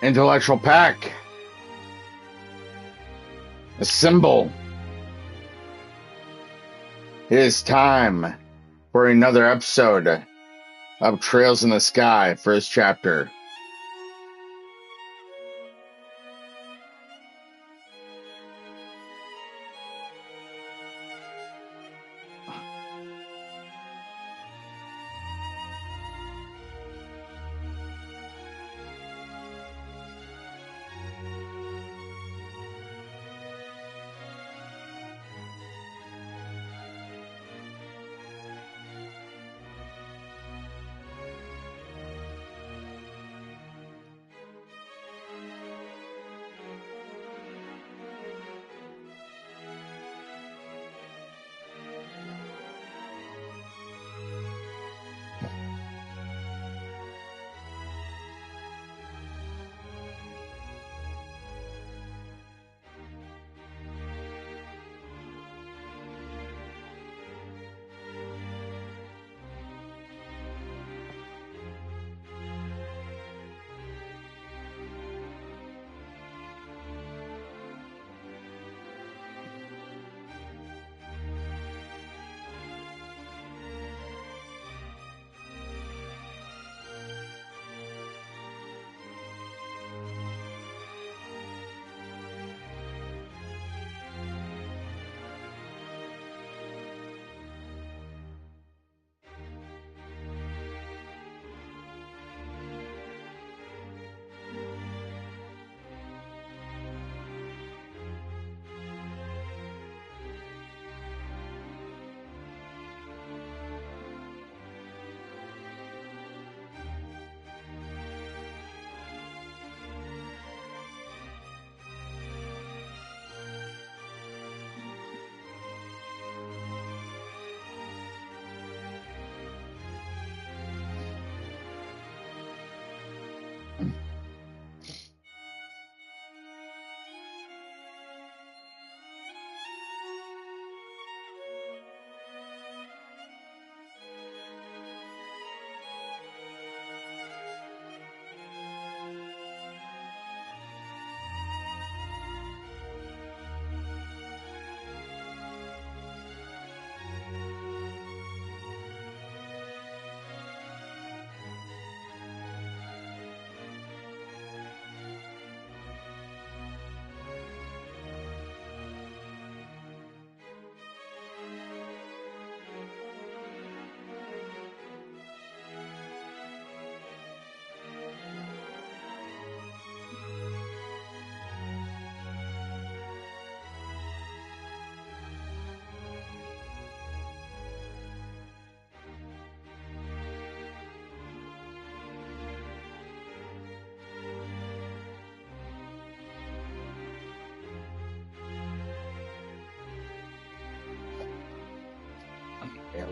Intellectual pack. Assemble. It is time for another episode of Trails in the Sky, first chapter.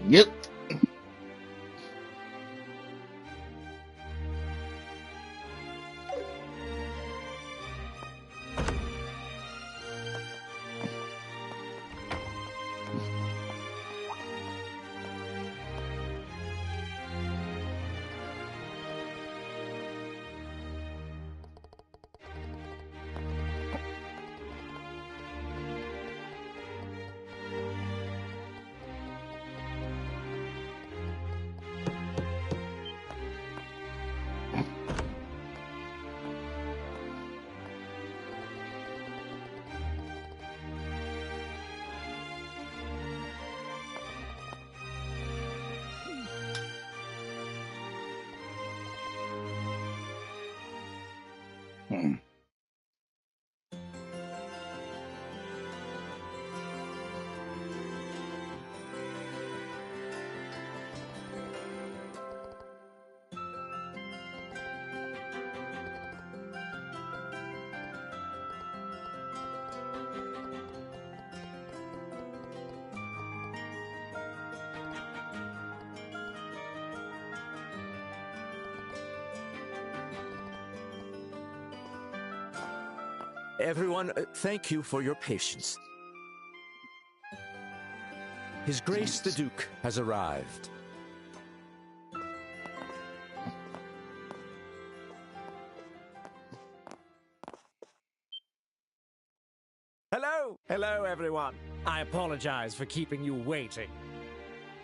Yep. Everyone, thank you for your patience. His Grace the Duke has arrived. Hello everyone. I apologize for keeping you waiting.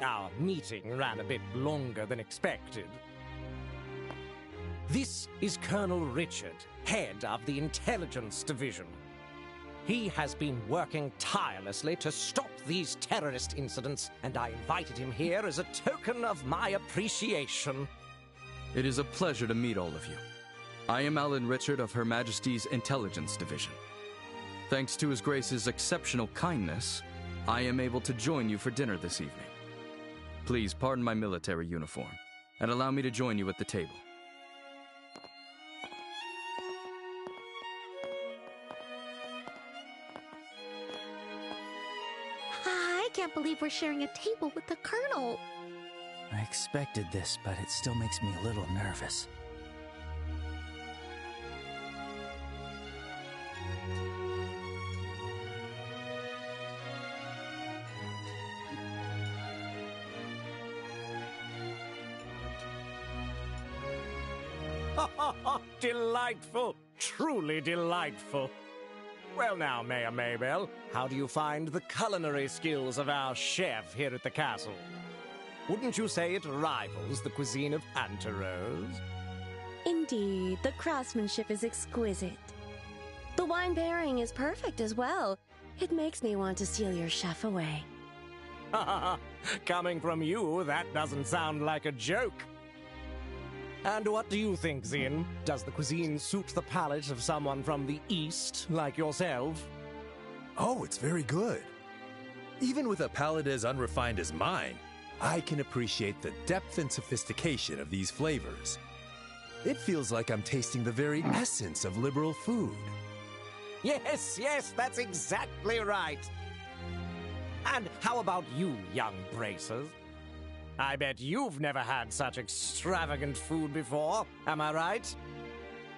Our meeting ran a bit longer than expected. This is Colonel Richard, head of the Intelligence Division. He has been working tirelessly to stop these terrorist incidents, and I invited him here as a token of my appreciation. It is a pleasure to meet all of you. I am Alan Richard of Her Majesty's Intelligence Division. Thanks to His Grace's exceptional kindness, I am able to join you for dinner this evening. Please pardon my military uniform, and allow me to join you at the table. I can't believe we're sharing a table with the Colonel. I expected this, but it still makes me a little nervous. Delightful! Truly delightful! Well now, Mayor Maybell, how do you find the culinary skills of our chef here at the castle? Wouldn't you say it rivals the cuisine of Anterose? Indeed, the craftsmanship is exquisite. The wine pairing is perfect as well. It makes me want to steal your chef away. Coming from you, that doesn't sound like a joke. And what do you think, Zin? Does the cuisine suit the palate of someone from the East, like yourself? Oh, it's very good. Even with a palate as unrefined as mine, I can appreciate the depth and sophistication of these flavors. It feels like I'm tasting the very essence of liberal food. Yes, that's exactly right. And how about you, young bracers? I bet you've never had such extravagant food before, am I right?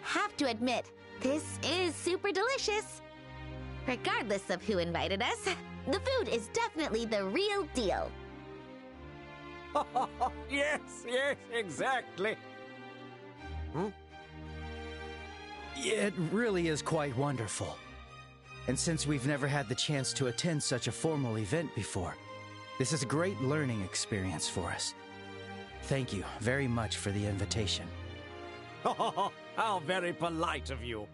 Have to admit, this is super delicious. Regardless of who invited us, the food is definitely the real deal. Yes, exactly. It really is quite wonderful. And since we've never had the chance to attend such a formal event before, this is a great learning experience for us. Thank you very much for the invitation. How very polite of you.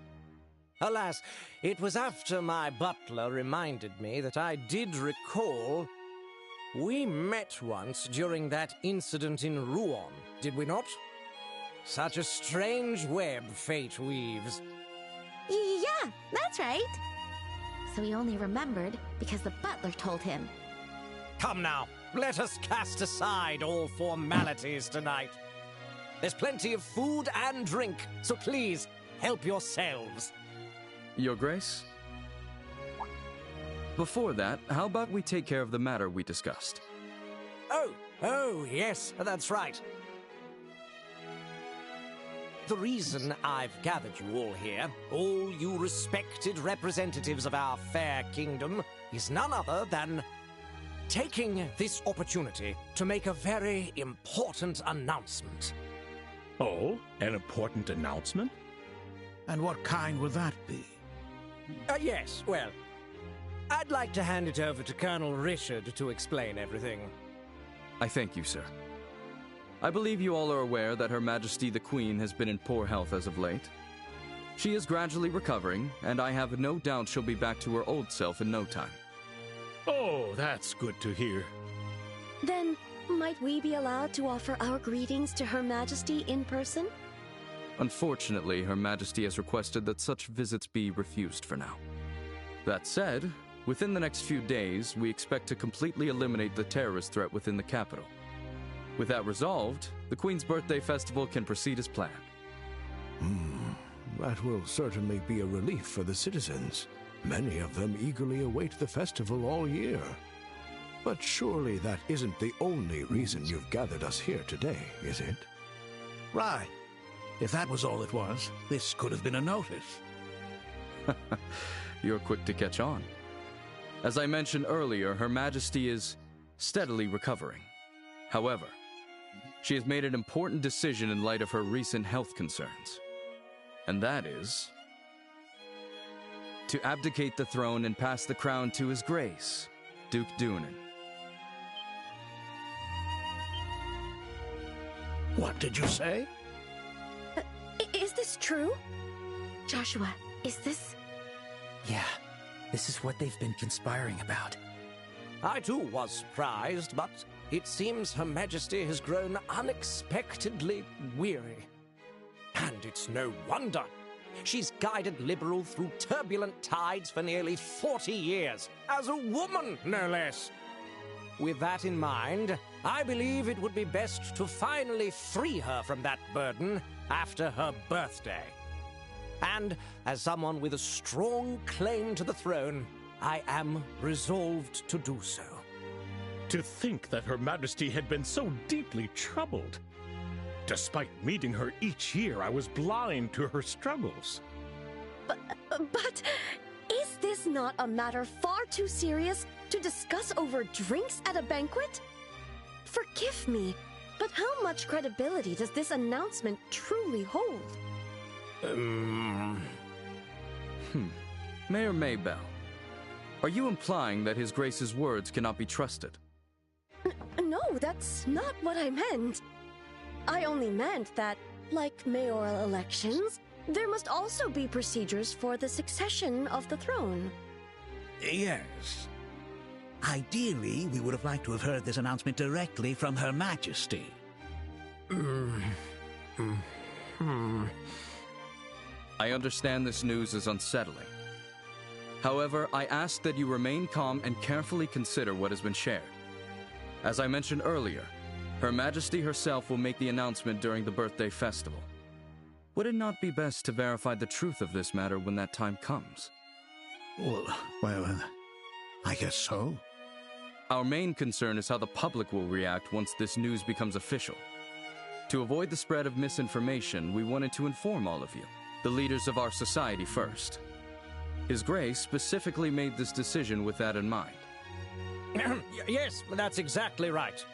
Alas, it was after my butler reminded me that I did recall we met once during that incident in Rouen, did we not? Such a strange web fate weaves. Yeah, that's right. So he only remembered because the butler told him. Come now, let us cast aside all formalities tonight. There's plenty of food and drink, so please, help yourselves. Your Grace? Before that, how about we take care of the matter we discussed? Oh, yes, that's right. The reason I've gathered you all here, all you respected representatives of our fair kingdom, is none other than taking this opportunity to make a very important announcement. Oh, an important announcement? And what kind would that be? Yes, well, I'd like to hand it over to Colonel Richard to explain everything. I thank you, sir. I believe you all are aware that Her Majesty the Queen has been in poor health as of late. She is gradually recovering, and I have no doubt she'll be back to her old self in no time. Oh, that's good to hear. Then, might we be allowed to offer our greetings to Her Majesty in person? Unfortunately, Her Majesty has requested that such visits be refused for now. That said, within the next few days, we expect to completely eliminate the terrorist threat within the capital. With that resolved, the Queen's birthday festival can proceed as planned. That will certainly be a relief for the citizens. Many of them eagerly await the festival all year. But surely that isn't the only reason you've gathered us here today, is it? Right. If that was all it was, this could have been a notice. You're quick to catch on. As I mentioned earlier, Her Majesty is steadily recovering. However, she has made an important decision in light of her recent health concerns. And that is to abdicate the throne and pass the crown to His Grace, Duke Dunan. What did you say? Is this true? Joshua, is this... Yeah, this is what they've been conspiring about. I too was surprised, but it seems Her Majesty has grown unexpectedly weary. And it's no wonder. She's guided Liberl through turbulent tides for nearly 40 years, as a woman, no less. With that in mind, I believe it would be best to finally free her from that burden after her birthday. And as someone with a strong claim to the throne, I am resolved to do so. To think that Her Majesty had been so deeply troubled. Despite meeting her each year, I was blind to her struggles. But is this not a matter far too serious to discuss over drinks at a banquet? Forgive me, but how much credibility does this announcement truly hold? Mayor Maybell, are you implying that His Grace's words cannot be trusted? No, that's not what I meant. I only meant that, like mayoral elections, there must also be procedures for the succession of the throne. Yes. Ideally, we would have liked to have heard this announcement directly from Her Majesty. I understand this news is unsettling. However, I ask that you remain calm and carefully consider what has been shared. As I mentioned earlier, Her Majesty herself will make the announcement during the birthday festival. Would it not be best to verify the truth of this matter when that time comes? Well, I guess so. Our main concern is how the public will react once this news becomes official. To avoid the spread of misinformation, we wanted to inform all of you, the leaders of our society first. His Grace specifically made this decision with that in mind. Yes, that's exactly right.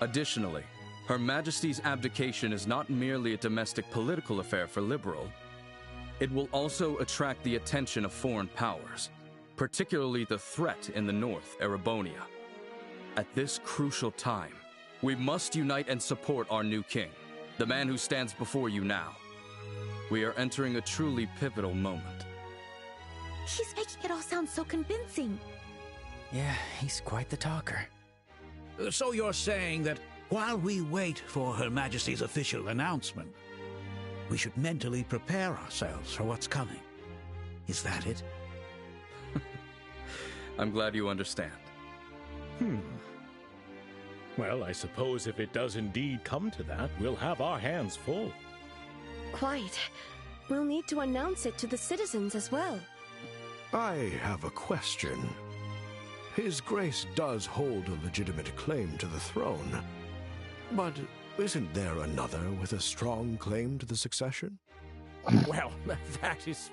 Additionally, Her Majesty's abdication is not merely a domestic political affair for Liberl. It will also attract the attention of foreign powers, particularly the threat in the north, Erebonia. At this crucial time, we must unite and support our new king, the man who stands before you now. We are entering a truly pivotal moment. He's making it all sound so convincing. Yeah, he's quite the talker. So you're saying that while we wait for Her Majesty's official announcement, we should mentally prepare ourselves for what's coming. Is that it? I'm glad you understand. Well, I suppose if it does indeed come to that, we'll have our hands full. Quite. We'll need to announce it to the citizens as well. I have a question. His Grace does hold a legitimate claim to the throne, but isn't there another with a strong claim to the succession? Well, that is...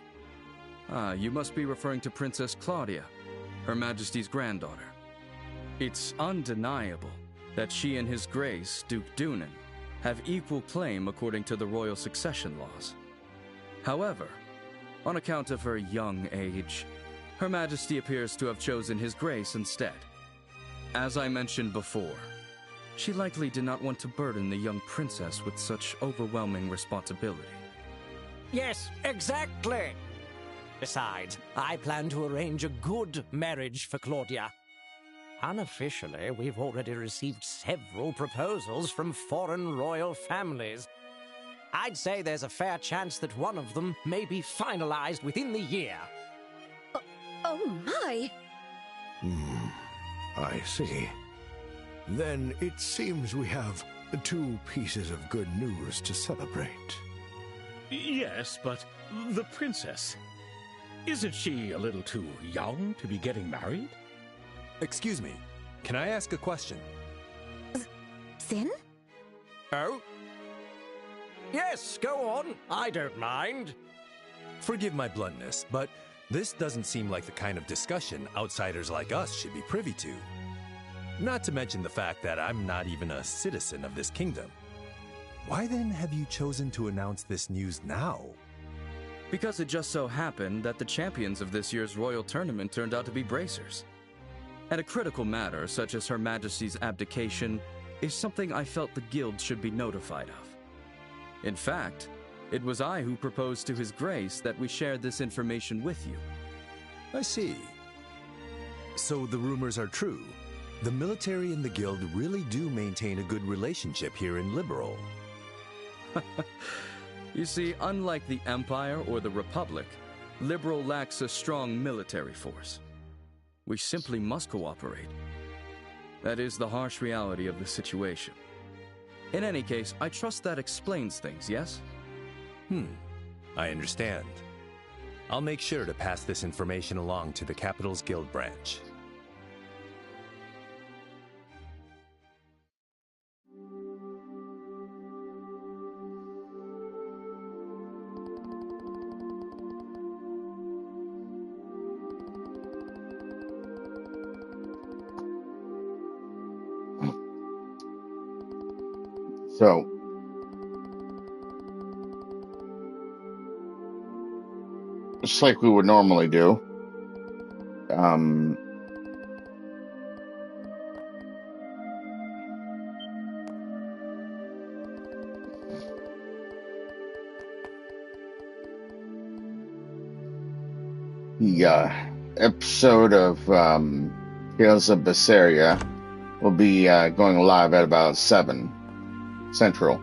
You must be referring to Princess Claudia, Her Majesty's granddaughter. It's undeniable that she and His Grace, Duke Dunan, have equal claim according to the royal succession laws. However, on account of her young age, Her Majesty appears to have chosen His Grace instead. As I mentioned before, she likely did not want to burden the young princess with such overwhelming responsibility. Yes, exactly. Besides, I plan to arrange a good marriage for Claudia. Unofficially, we've already received several proposals from foreign royal families. I'd say there's a fair chance that one of them may be finalized within the year. Oh my! I see. Then it seems we have 2 pieces of good news to celebrate. Yes, but the princess... Isn't she a little too young to be getting married? Excuse me, can I ask a question? Sin? Oh? Yes, go on. I don't mind. Forgive my bluntness, but this doesn't seem like the kind of discussion outsiders like us should be privy to. Not to mention the fact that I'm not even a citizen of this kingdom. Why then have you chosen to announce this news now? Because it just so happened that the champions of this year's royal tournament turned out to be bracers. And a critical matter, such as Her Majesty's abdication, is something I felt the guild should be notified of. In fact, it was I who proposed to His Grace that we share this information with you. I see. So the rumors are true. The military and the guild really do maintain a good relationship here in Liberal. You see, unlike the Empire or the Republic, Liberal lacks a strong military force. We simply must cooperate. That is the harsh reality of the situation. In any case, I trust that explains things, yes? I understand. I'll make sure to pass this information along to the Capital's Guild branch. So, just like we would normally do, the episode of Tales of Berseria will be going live at about 7 Central.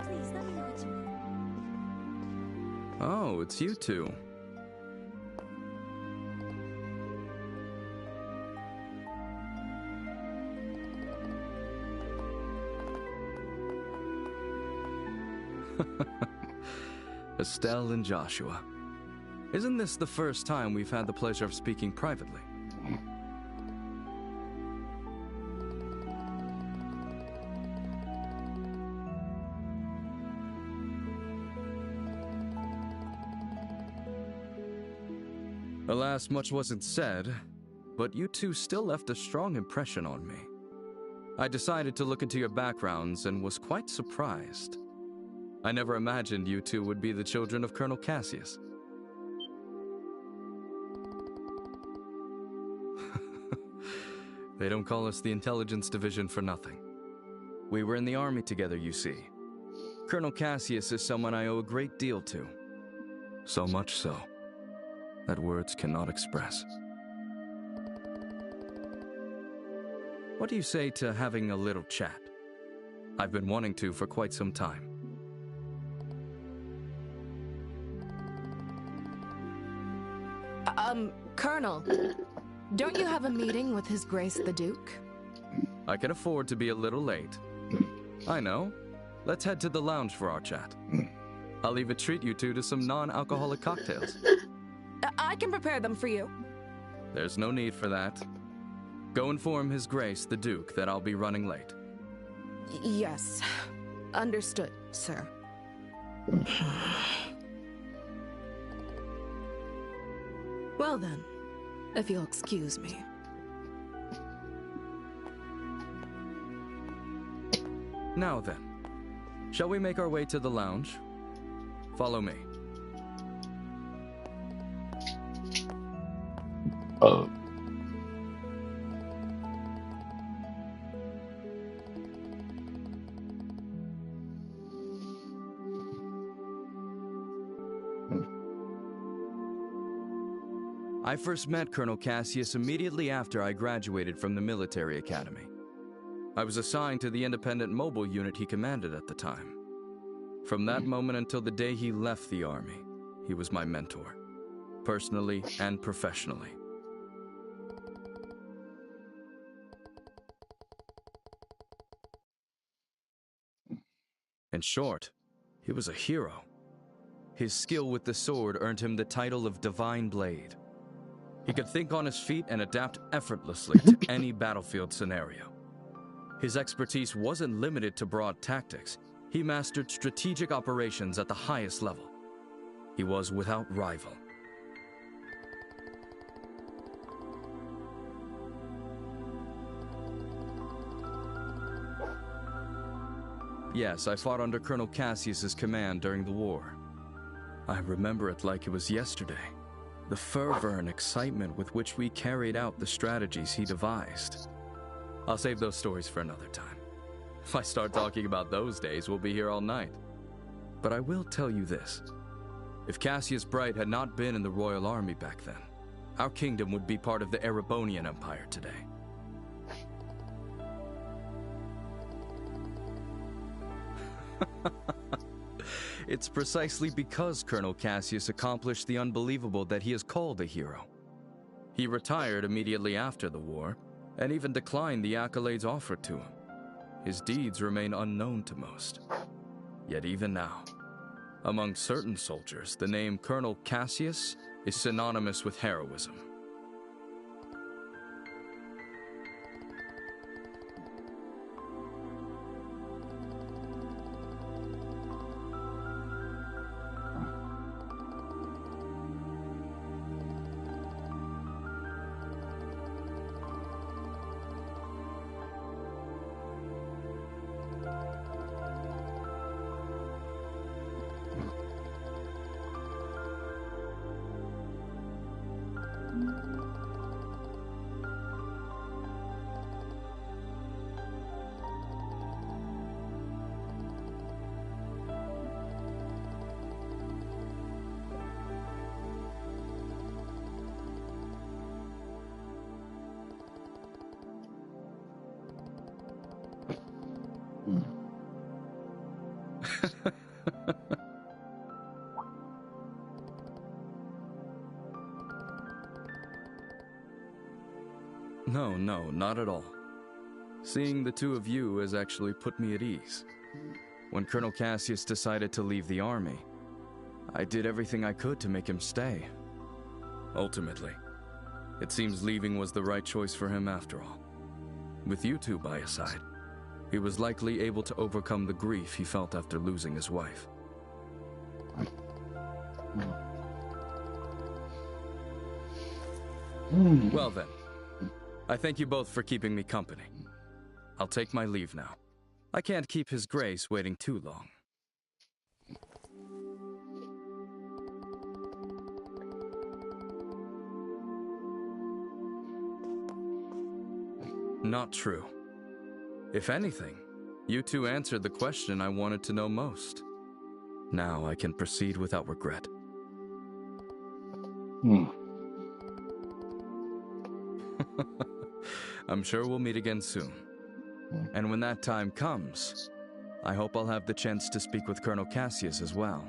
Please let me know what you need. Oh, it's you two. Estelle and Joshua. Isn't this the first time we've had the pleasure of speaking privately? Alas, much wasn't said, but you two still left a strong impression on me. I decided to look into your backgrounds and was quite surprised. I never imagined you two would be the children of Colonel Cassius. They don't call us the Intelligence Division for nothing. We were in the army together, you see. Colonel Cassius is someone I owe a great deal to. So much so that words cannot express. What do you say to having a little chat? I've been wanting to for quite some time. Colonel, don't you have a meeting with His Grace the Duke? I can afford to be a little late. I know. Let's head to the lounge for our chat. I'll even treat you two to some non-alcoholic cocktails. I can prepare them for you. There's no need for that. Go inform His Grace the Duke that I'll be running late. Yes. Understood, sir. Well then, if you'll excuse me. Now then, shall we make our way to the lounge? Follow me. I first met Colonel Cassius immediately after I graduated from the military academy. I was assigned to the independent mobile unit he commanded at the time. From that moment until the day he left the army, he was my mentor, personally and professionally. In short, he was a hero. His skill with the sword earned him the title of Divine Blade. He could think on his feet and adapt effortlessly to any battlefield scenario. His expertise wasn't limited to broad tactics. He mastered strategic operations at the highest level. He was without rival. Yes, I fought under Colonel Cassius's command during the war. I remember it like it was yesterday. The fervor and excitement with which we carried out the strategies he devised. I'll save those stories for another time. If I start talking about those days, we'll be here all night. But I will tell you this. If Cassius Bright had not been in the Royal Army back then, our kingdom would be part of the Erebonian Empire today. It's precisely because Colonel Cassius accomplished the unbelievable that he is called a hero. He retired immediately after the war, and even declined the accolades offered to him. His deeds remain unknown to most. Yet even now, among certain soldiers, the name Colonel Cassius is synonymous with heroism. No, not at all. Seeing the two of you has actually put me at ease. When Colonel Cassius decided to leave the army, I did everything I could to make him stay. Ultimately, it seems leaving was the right choice for him after all. With you two by his side, he was likely able to overcome the grief he felt after losing his wife. Well then, I thank you both for keeping me company. I'll take my leave now. I can't keep His Grace waiting too long. Not true. If anything, you two answered the question I wanted to know most. Now I can proceed without regret. I'm sure we'll meet again soon. And when that time comes, I hope I'll have the chance to speak with Colonel Cassius as well.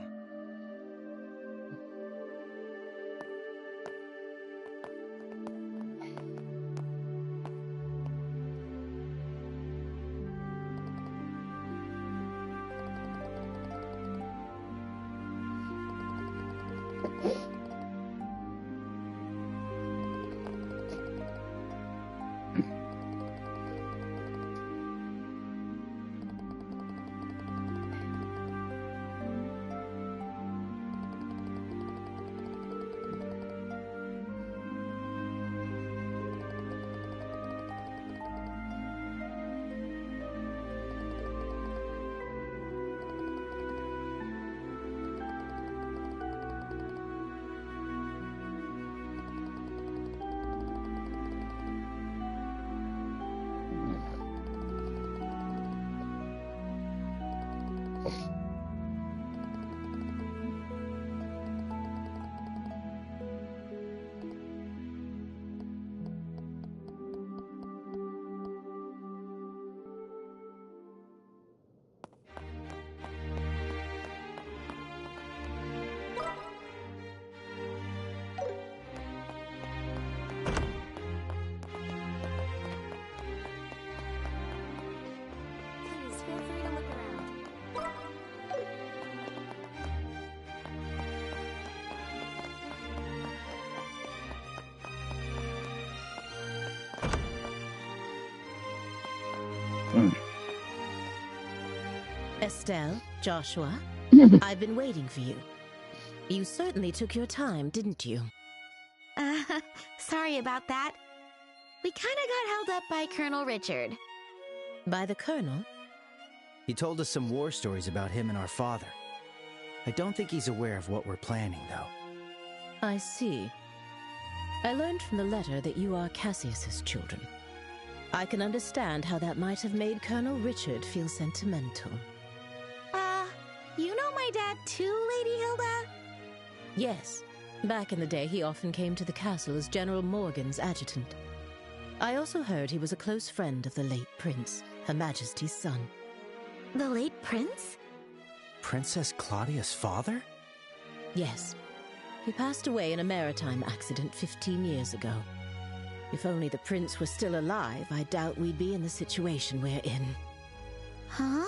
Estelle, Joshua, I've been waiting for you. You certainly took your time, didn't you? Sorry about that. We kinda got held up by Colonel Richard. By the Colonel? He told us some war stories about him and our father. I don't think he's aware of what we're planning, though. I see. I learned from the letter that you are Cassius's children. I can understand how that might have made Colonel Richard feel sentimental. You know my dad too, Lady Hilda? Yes. Back in the day, he often came to the castle as General Morgan's adjutant. I also heard he was a close friend of the late Prince, Her Majesty's son. The late Prince? Princess Claudia's father? Yes. He passed away in a maritime accident 15 years ago. If only the Prince were still alive, I doubt we'd be in the situation we're in. Huh?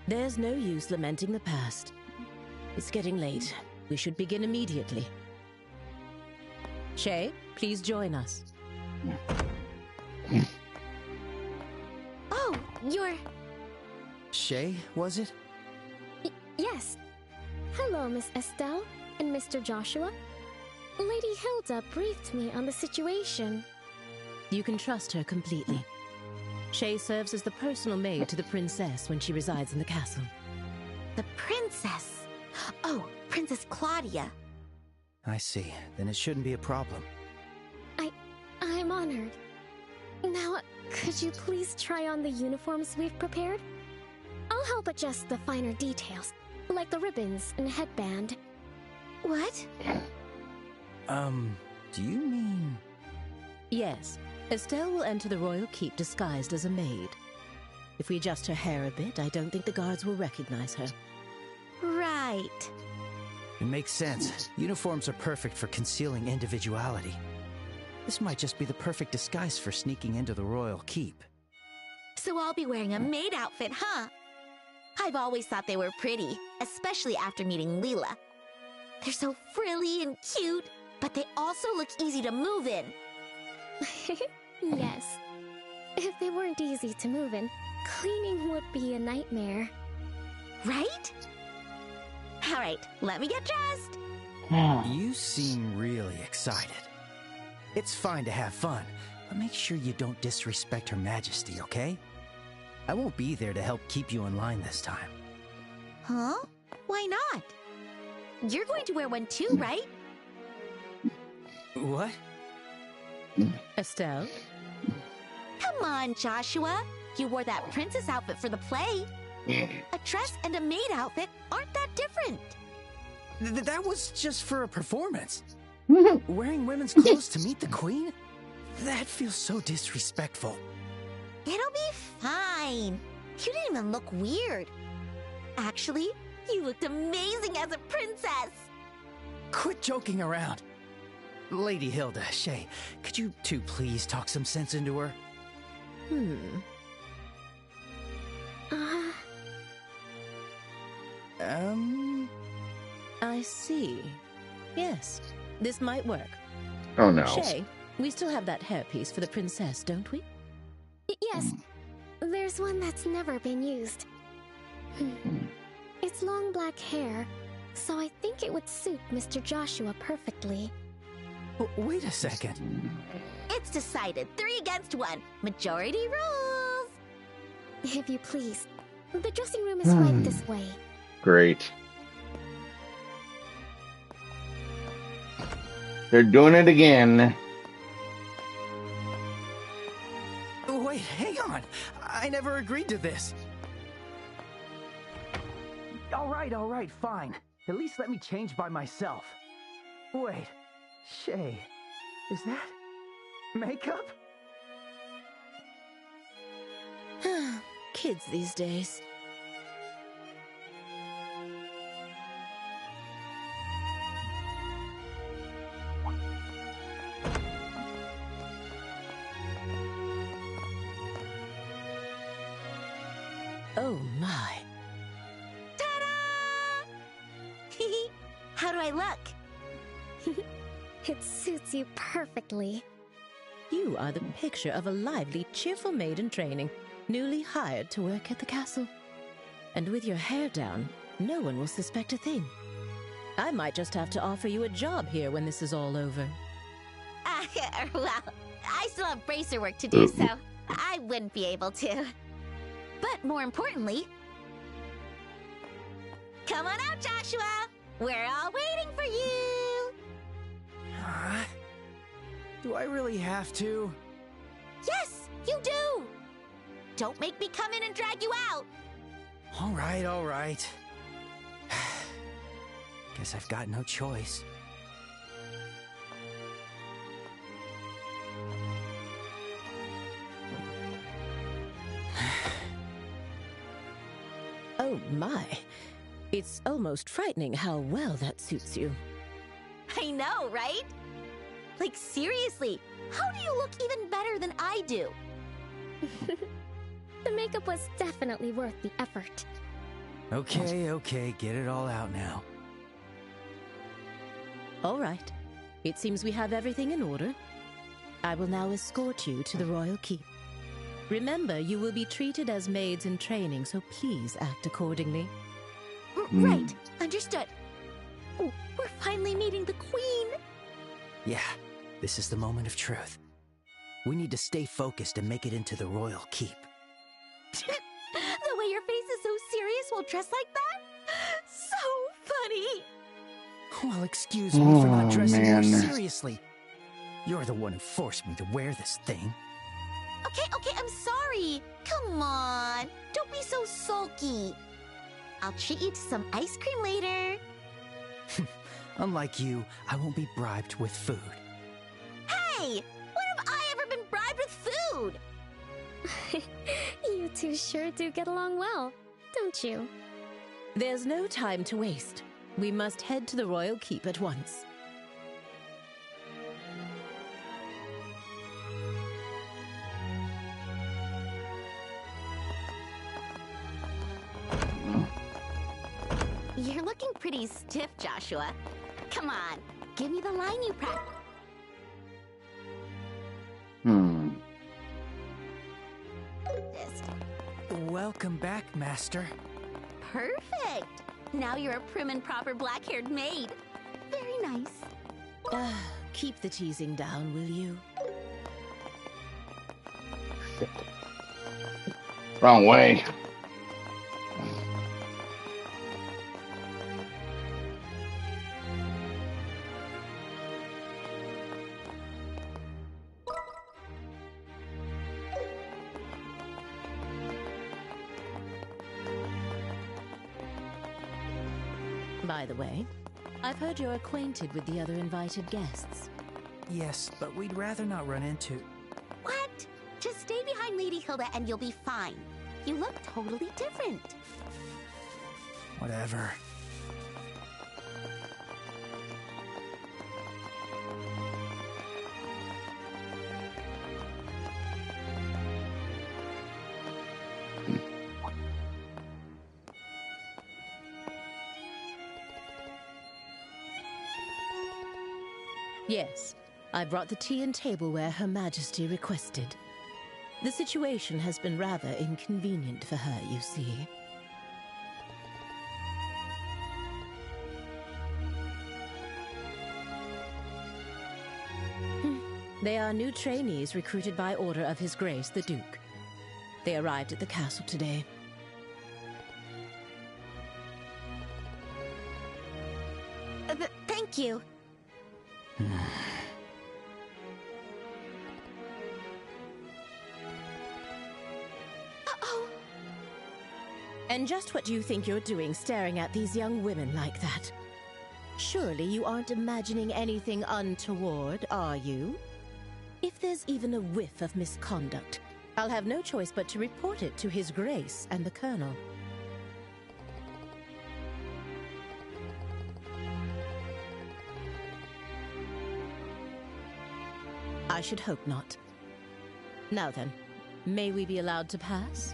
There's no use lamenting the past. It's getting late. We should begin immediately. Shay, please join us. Oh, you're... Shay, was it? Yes. Hello, Miss Estelle and Mr. Joshua. Lady Hilda briefed me on the situation. You can trust her completely. Shay serves as the personal maid to the princess when she resides in the castle. The princess? Oh, Princess Claudia. I see. Then it shouldn't be a problem. I'm honored. Now, could you please try on the uniforms we've prepared? I'll help adjust the finer details, like the ribbons and headband. What? Do you mean... Yes. Estelle will enter the royal keep disguised as a maid. If we adjust her hair a bit, I don't think the guards will recognize her. Right. It makes sense. Uniforms are perfect for concealing individuality. This might just be the perfect disguise for sneaking into the royal keep. So I'll be wearing a maid outfit, huh? I've always thought they were pretty, especially after meeting Leela. They're so frilly and cute, but they also look easy to move in. Yes. If they weren't easy to move in, cleaning would be a nightmare. Right? Alright, let me get dressed. You seem really excited. It's fine to have fun, but make sure you don't disrespect Her Majesty, okay? I won't be there to help keep you in line this time. Huh? Why not? You're going to wear one too, right? What? Estelle? Come on, Joshua. You wore that princess outfit for the play. A dress and a maid outfit aren't that different. That was just for a performance. Wearing women's clothes to meet the queen? That feels so disrespectful. It'll be fine. You didn't even look weird. Actually, you looked amazing as a princess. Quit joking around. Lady Hilda, Shay, could you two please talk some sense into her? I see. Yes, this might work. Oh no. Shay, we still have that hairpiece for the princess, don't we? Yes. There's one that's never been used. It's long black hair, so I think it would suit Mr. Joshua perfectly. Wait a second. It's decided. 3 against 1. Majority rules. If you please. The dressing room is right this way. Great. They're doing it again. Wait, hang on. I never agreed to this. All right, fine. At least let me change by myself. Wait, Shay, is that makeup? Kids these days. Oh my. Ta-da! How do I look? It suits you perfectly. You are the picture of a lively, cheerful maid in training. newly hired to work at the castle. And with your hair down, no one will suspect a thing. I might just have to offer you a job here when this is all over. Well, I still have bracer work to do, so I wouldn't be able to. But more importantly, come on out, Joshua! We're all waiting for you! Do I really have to? Yes, you do! Don't make me come in and drag you out! All right. Guess I've got no choice. Oh my. It's almost frightening how well that suits you. I know, right? Like, seriously, how do you look even better than I do? The makeup was definitely worth the effort. Okay, get it all out now. All right. It seems we have everything in order. I will now escort you to the royal keep. Remember, you will be treated as maids in training, so please act accordingly. Right, understood. Oh, we're finally meeting the queen. Yeah, this is the moment of truth. We need to stay focused and make it into the royal keep. The way your face is so serious while dressed like that? So funny! Well, excuse me for not dressing more seriously. You're the one who forced me to wear this thing. Okay, I'm sorry. Come on, don't be so sulky. I'll treat you to some ice cream later. Unlike you, I won't be bribed with food. Hey! When have I ever been bribed with food? You two sure do get along well, don't you? There's no time to waste. We must head to the royal keep at once. You're looking pretty stiff, Joshua. Come on, give me the line you practiced. Welcome back, Master. Perfect! Now you're a prim and proper black-haired maid. Very nice. Keep the teasing down, will you? Wrong way. By the way, I've heard you're acquainted with the other invited guests. Yes, but we'd rather not run into... What? Just stay behind Lady Hilda and you'll be fine. You look totally different. Whatever. Yes, I brought the tea and tableware Her Majesty requested. The situation has been rather inconvenient for her, you see. They are new trainees recruited by order of His Grace the Duke. They arrived at the castle today. Thank you. And just what do you think you're doing staring at these young women like that? Surely you aren't imagining anything untoward, are you? If there's even a whiff of misconduct, I'll have no choice but to report it to His Grace and the Colonel. I should hope not. Now then, may we be allowed to pass?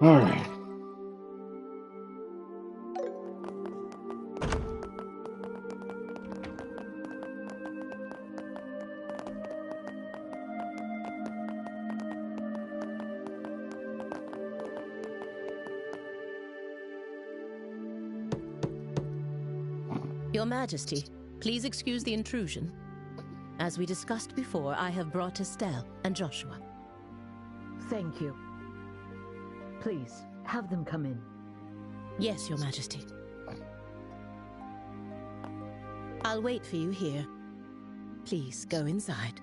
All right. Your Majesty, please excuse the intrusion. As we discussed before, I have brought Estelle and Joshua. Thank you. Please, have them come in. Yes, Your Majesty. I'll wait for you here. Please, go inside.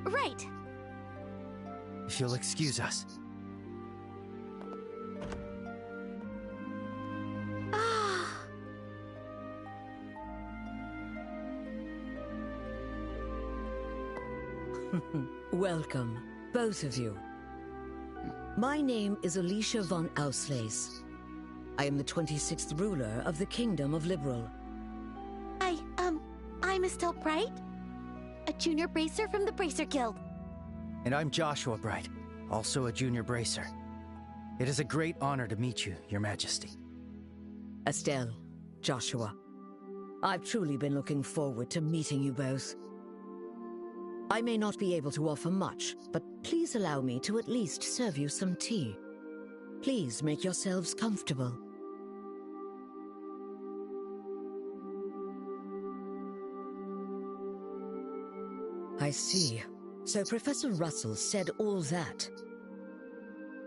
Right. If you'll excuse us. Welcome, both of you. My name is Alicia von Auslese. I am the 26th ruler of the Kingdom of Liberal. I'm Estelle Bright, a junior bracer from the Bracer Guild. And I'm Joshua Bright, also a junior bracer. It is a great honor to meet you, Your Majesty. Estelle, Joshua, I've truly been looking forward to meeting you both. I may not be able to offer much, but please allow me to at least serve you some tea. Please make yourselves comfortable. I see. So Professor Russell said all that.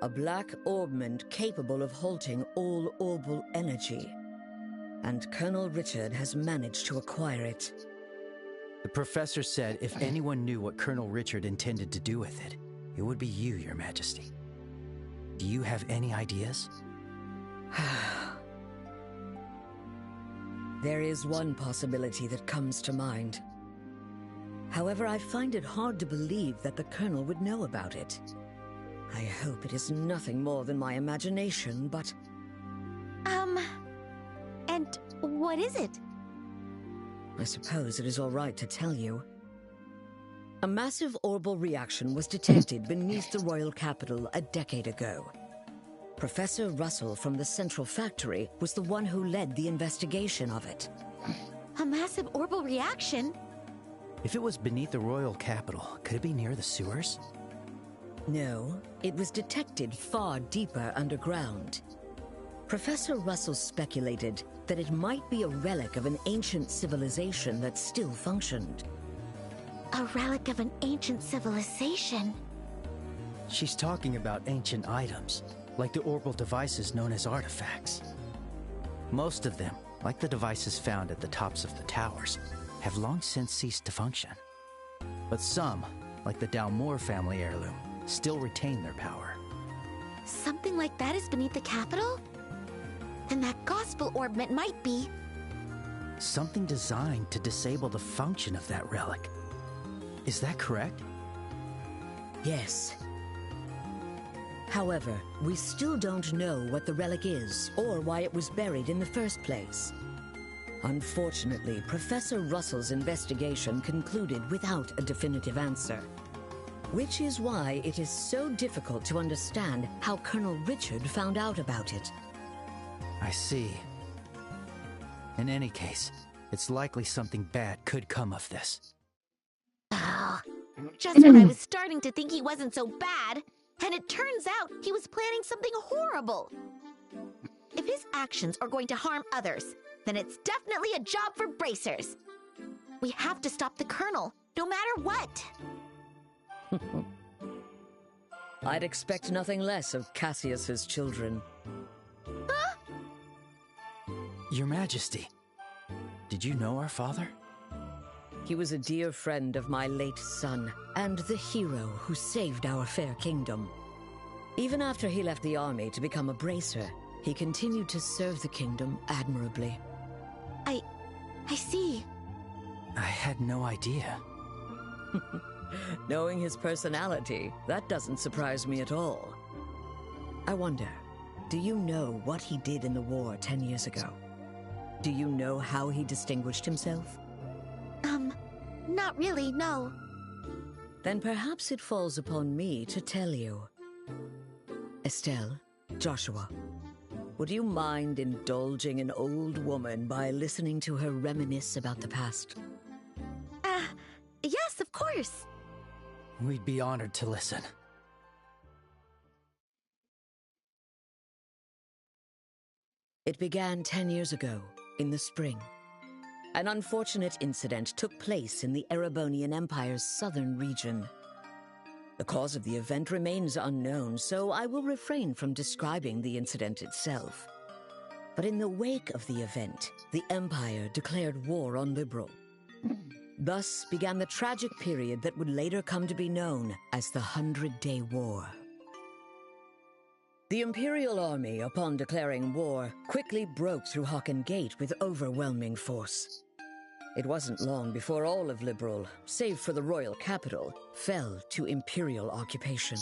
A black orbment capable of halting all orbal energy. And Colonel Richard has managed to acquire it. The professor said if anyone knew what Colonel Richard intended to do with it, it would be you, Your Majesty. Do you have any ideas? There is one possibility that comes to mind. However, I find it hard to believe that the Colonel would know about it. I hope it is nothing more than my imagination, but... And what is it? I suppose it is all right to tell you. A massive orbal reaction was detected beneath the royal capital a decade ago. Professor Russell from the Central Factory was the one who led the investigation of it. A massive orbal reaction? If it was beneath the royal capital, could it be near the sewers? No, it was detected far deeper underground. Professor Russell speculated that it might be a relic of an ancient civilization that still functioned. A relic of an ancient civilization? She's talking about ancient items, like the orbal devices known as artifacts. Most of them, like the devices found at the tops of the towers, have long since ceased to function. But some, like the Dalmore family heirloom, still retain their power. Something like that is beneath the capital? Then that gospel orbment might be... Something designed to disable the function of that relic. Is that correct? Yes. However, we still don't know what the relic is, or why it was buried in the first place. Unfortunately, Professor Russell's investigation concluded without a definitive answer. Which is why it is so difficult to understand how Colonel Richard found out about it. I see. In any case, it's likely something bad could come of this. Oh, just when I was starting to think he wasn't so bad, and it turns out he was planning something horrible. If his actions are going to harm others, then it's definitely a job for bracers. We have to stop the Colonel, no matter what. I'd expect nothing less of Cassius's children. Huh? Your Majesty, did you know our father? He was a dear friend of my late son, and the hero who saved our fair kingdom. Even after he left the army to become a bracer, he continued to serve the kingdom admirably. I see. I had no idea. Knowing his personality, that doesn't surprise me at all. I wonder, do you know what he did in the war 10 years ago? Do you know how he distinguished himself? Not really, no. Then perhaps it falls upon me to tell you. Estelle, Joshua, would you mind indulging an old woman by listening to her reminisce about the past? Yes, of course. We'd be honored to listen. It began 10 years ago, in the spring. An unfortunate incident took place in the Erebonian Empire's southern region. The cause of the event remains unknown, so I will refrain from describing the incident itself. But in the wake of the event, the Empire declared war on Liberl. Thus began the tragic period that would later come to be known as the 100-Day War. The Imperial Army, upon declaring war, quickly broke through Hocken Gate with overwhelming force. It wasn't long before all of Liberl, save for the royal capital, fell to Imperial occupation.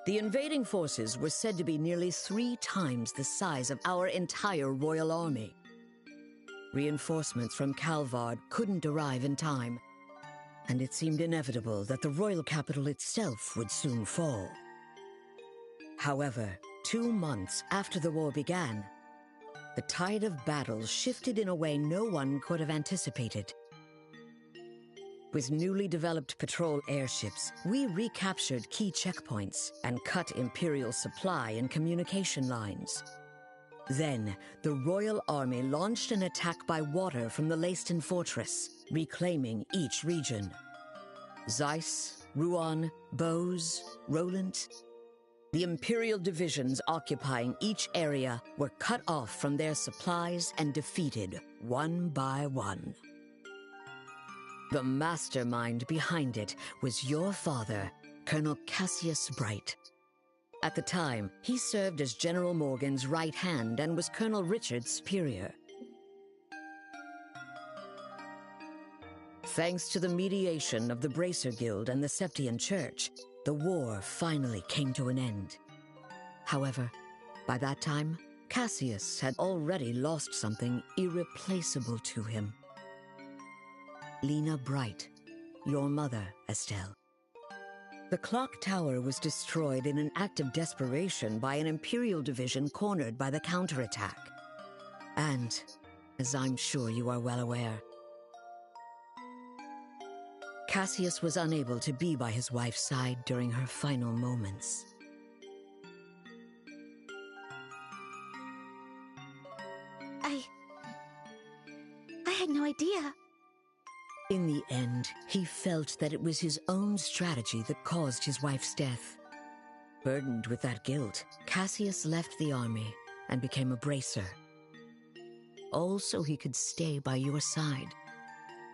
The invading forces were said to be nearly 3 times the size of our entire royal army. Reinforcements from Calvard couldn't arrive in time, and it seemed inevitable that the royal capital itself would soon fall. However, 2 months after the war began, the tide of battle shifted in a way no one could have anticipated. With newly developed patrol airships, we recaptured key checkpoints and cut Imperial supply and communication lines. Then, the Royal Army launched an attack by water from the Leyston Fortress, reclaiming each region. Zeiss, Ruan, Bose, Roland. The Imperial divisions occupying each area were cut off from their supplies and defeated one by one. The mastermind behind it was your father, Colonel Cassius Bright. At the time, he served as General Morgan's right hand and was Colonel Richard's superior. Thanks to the mediation of the Bracer Guild and the Septian Church, the war finally came to an end. However, by that time, Cassius had already lost something irreplaceable to him. Lena Bright, your mother, Estelle. The clock tower was destroyed in an act of desperation by an Imperial division cornered by the counterattack. And, as I'm sure you are well aware, Cassius was unable to be by his wife's side during her final moments. I had no idea. In the end, he felt that it was his own strategy that caused his wife's death. Burdened with that guilt, Cassius left the army and became a bracer. All so he could stay by your side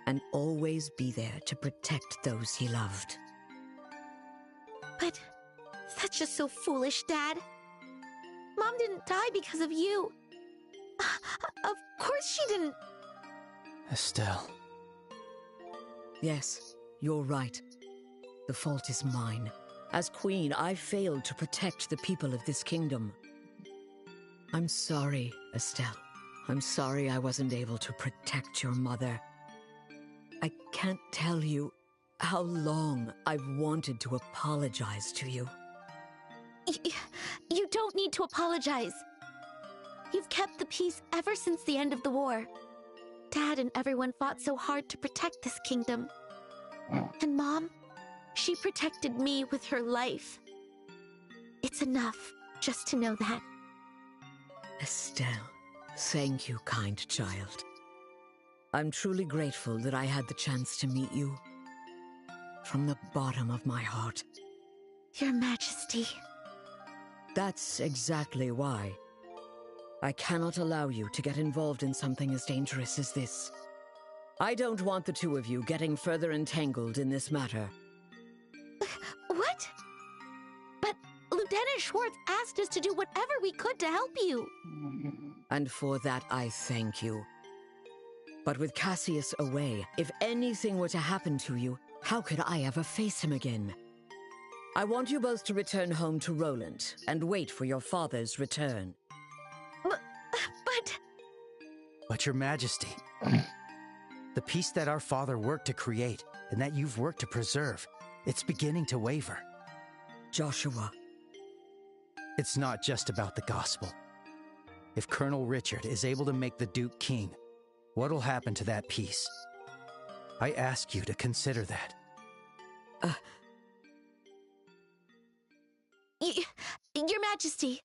and always be there to protect those he loved. But that's just so foolish, Dad. Mom didn't die because of you. Of course she didn't. Estelle. Yes, you're right. The fault is mine. As queen, I failed to protect the people of this kingdom. I'm sorry, Estelle. I'm sorry I wasn't able to protect your mother. I can't tell you how long I've wanted to apologize to you. You don't need to apologize. You've kept the peace ever since the end of the war. Dad and everyone fought so hard to protect this kingdom. And Mom, she protected me with her life. It's enough just to know that. Estelle, thank you, kind child. I'm truly grateful that I had the chance to meet you. From the bottom of my heart. Your Majesty. That's exactly why. I cannot allow you to get involved in something as dangerous as this. I don't want the two of you getting further entangled in this matter. What? But Lieutenant Schwartz asked us to do whatever we could to help you. And for that, I thank you. But with Cassius away, if anything were to happen to you, how could I ever face him again? I want you both to return home to Roland and wait for your father's return. But Your Majesty, the peace that our father worked to create and that you've worked to preserve, it's beginning to waver. Joshua, It's not just about the gospel. If Colonel Richard is able to make the Duke king, what'll happen to that peace? I ask you to consider that. Your Majesty,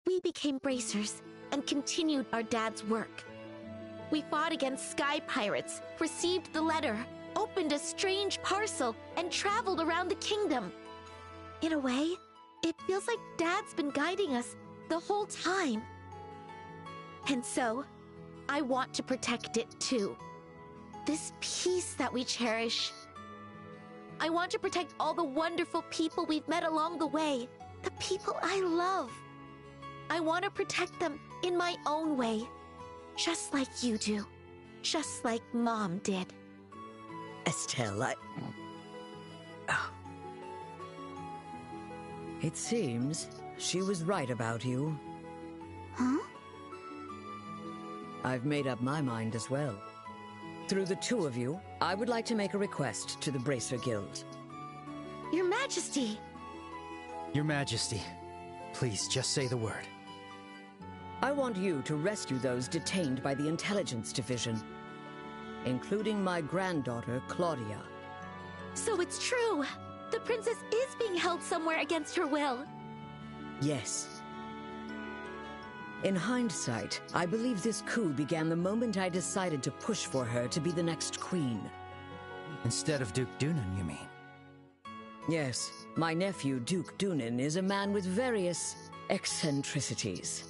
we became bracers and continued our dad's work. We fought against sky pirates, received the letter, opened a strange parcel, and traveled around the kingdom. In a way, it feels like Dad's been guiding us the whole time. And so, I want to protect it too. This peace that we cherish. I want to protect all the wonderful people we've met along the way. The people I love. I want to protect them in my own way. Just like you do. Just like Mom did. Estelle, It seems she was right about you. Huh? I've made up my mind as well. Through the two of you, I would like to make a request to the Bracer Guild. Your Majesty! Your Majesty, please just say the word. I want you to rescue those detained by the Intelligence Division, including my granddaughter, Claudia. So it's true! The princess is being held somewhere against her will. Yes. In hindsight, I believe this coup began the moment I decided to push for her to be the next queen. Instead of Duke Dunan, you mean? Yes, my nephew, Duke Dunan, is a man with various eccentricities.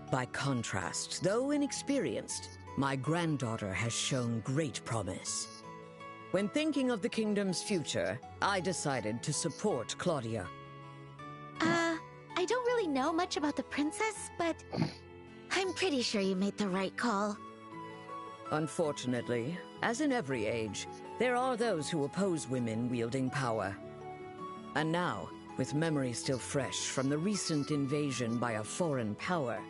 By contrast, though inexperienced, my granddaughter has shown great promise. When thinking of the kingdom's future, I decided to support Claudia. I don't really know much about the princess, but I'm pretty sure you made the right call. Unfortunately, as in every age, there are those who oppose women wielding power. And now, with memory still fresh from the recent invasion by a foreign power,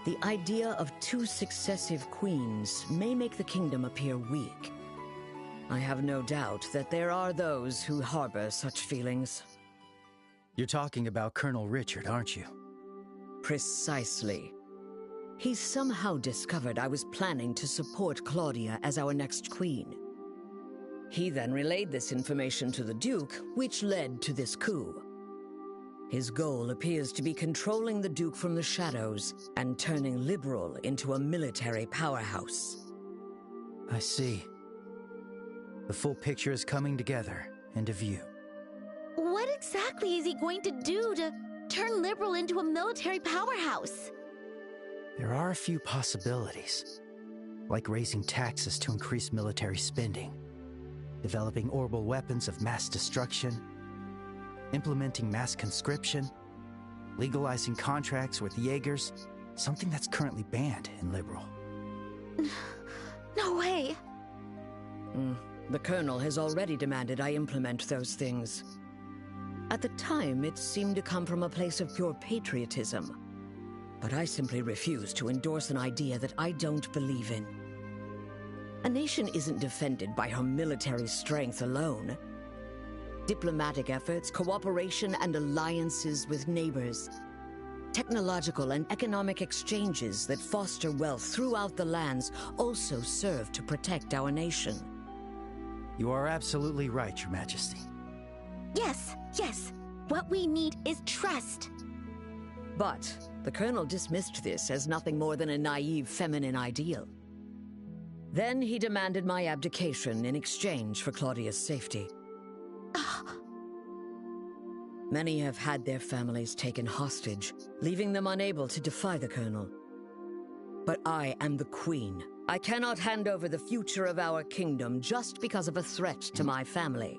the idea of two successive queens may make the kingdom appear weak. I have no doubt that there are those who harbor such feelings. You're talking about Colonel Richard, aren't you? Precisely. He somehow discovered I was planning to support Claudia as our next queen. He then relayed this information to the Duke, which led to this coup. His goal appears to be controlling the Duke from the shadows and turning Liberal into a military powerhouse. I see. The full picture is coming together into view. What exactly is he going to do to turn Liberal into a military powerhouse? There are a few possibilities, like raising taxes to increase military spending, developing orbital weapons of mass destruction, implementing mass conscription, legalizing contracts with Jaegers, something that's currently banned in Liberal. No way! The Colonel has already demanded I implement those things. At the time, it seemed to come from a place of pure patriotism. But I simply refuse to endorse an idea that I don't believe in. A nation isn't defended by her military strength alone. Diplomatic efforts, cooperation, and alliances with neighbors. Technological and economic exchanges that foster wealth throughout the lands also serve to protect our nation. You are absolutely right, Your Majesty. Yes, yes. What we need is trust. But the Colonel dismissed this as nothing more than a naive feminine ideal. Then he demanded my abdication in exchange for Claudia's safety. Many have had their families taken hostage, leaving them unable to defy the Colonel. But I am the Queen. I cannot hand over the future of our kingdom just because of a threat to my family.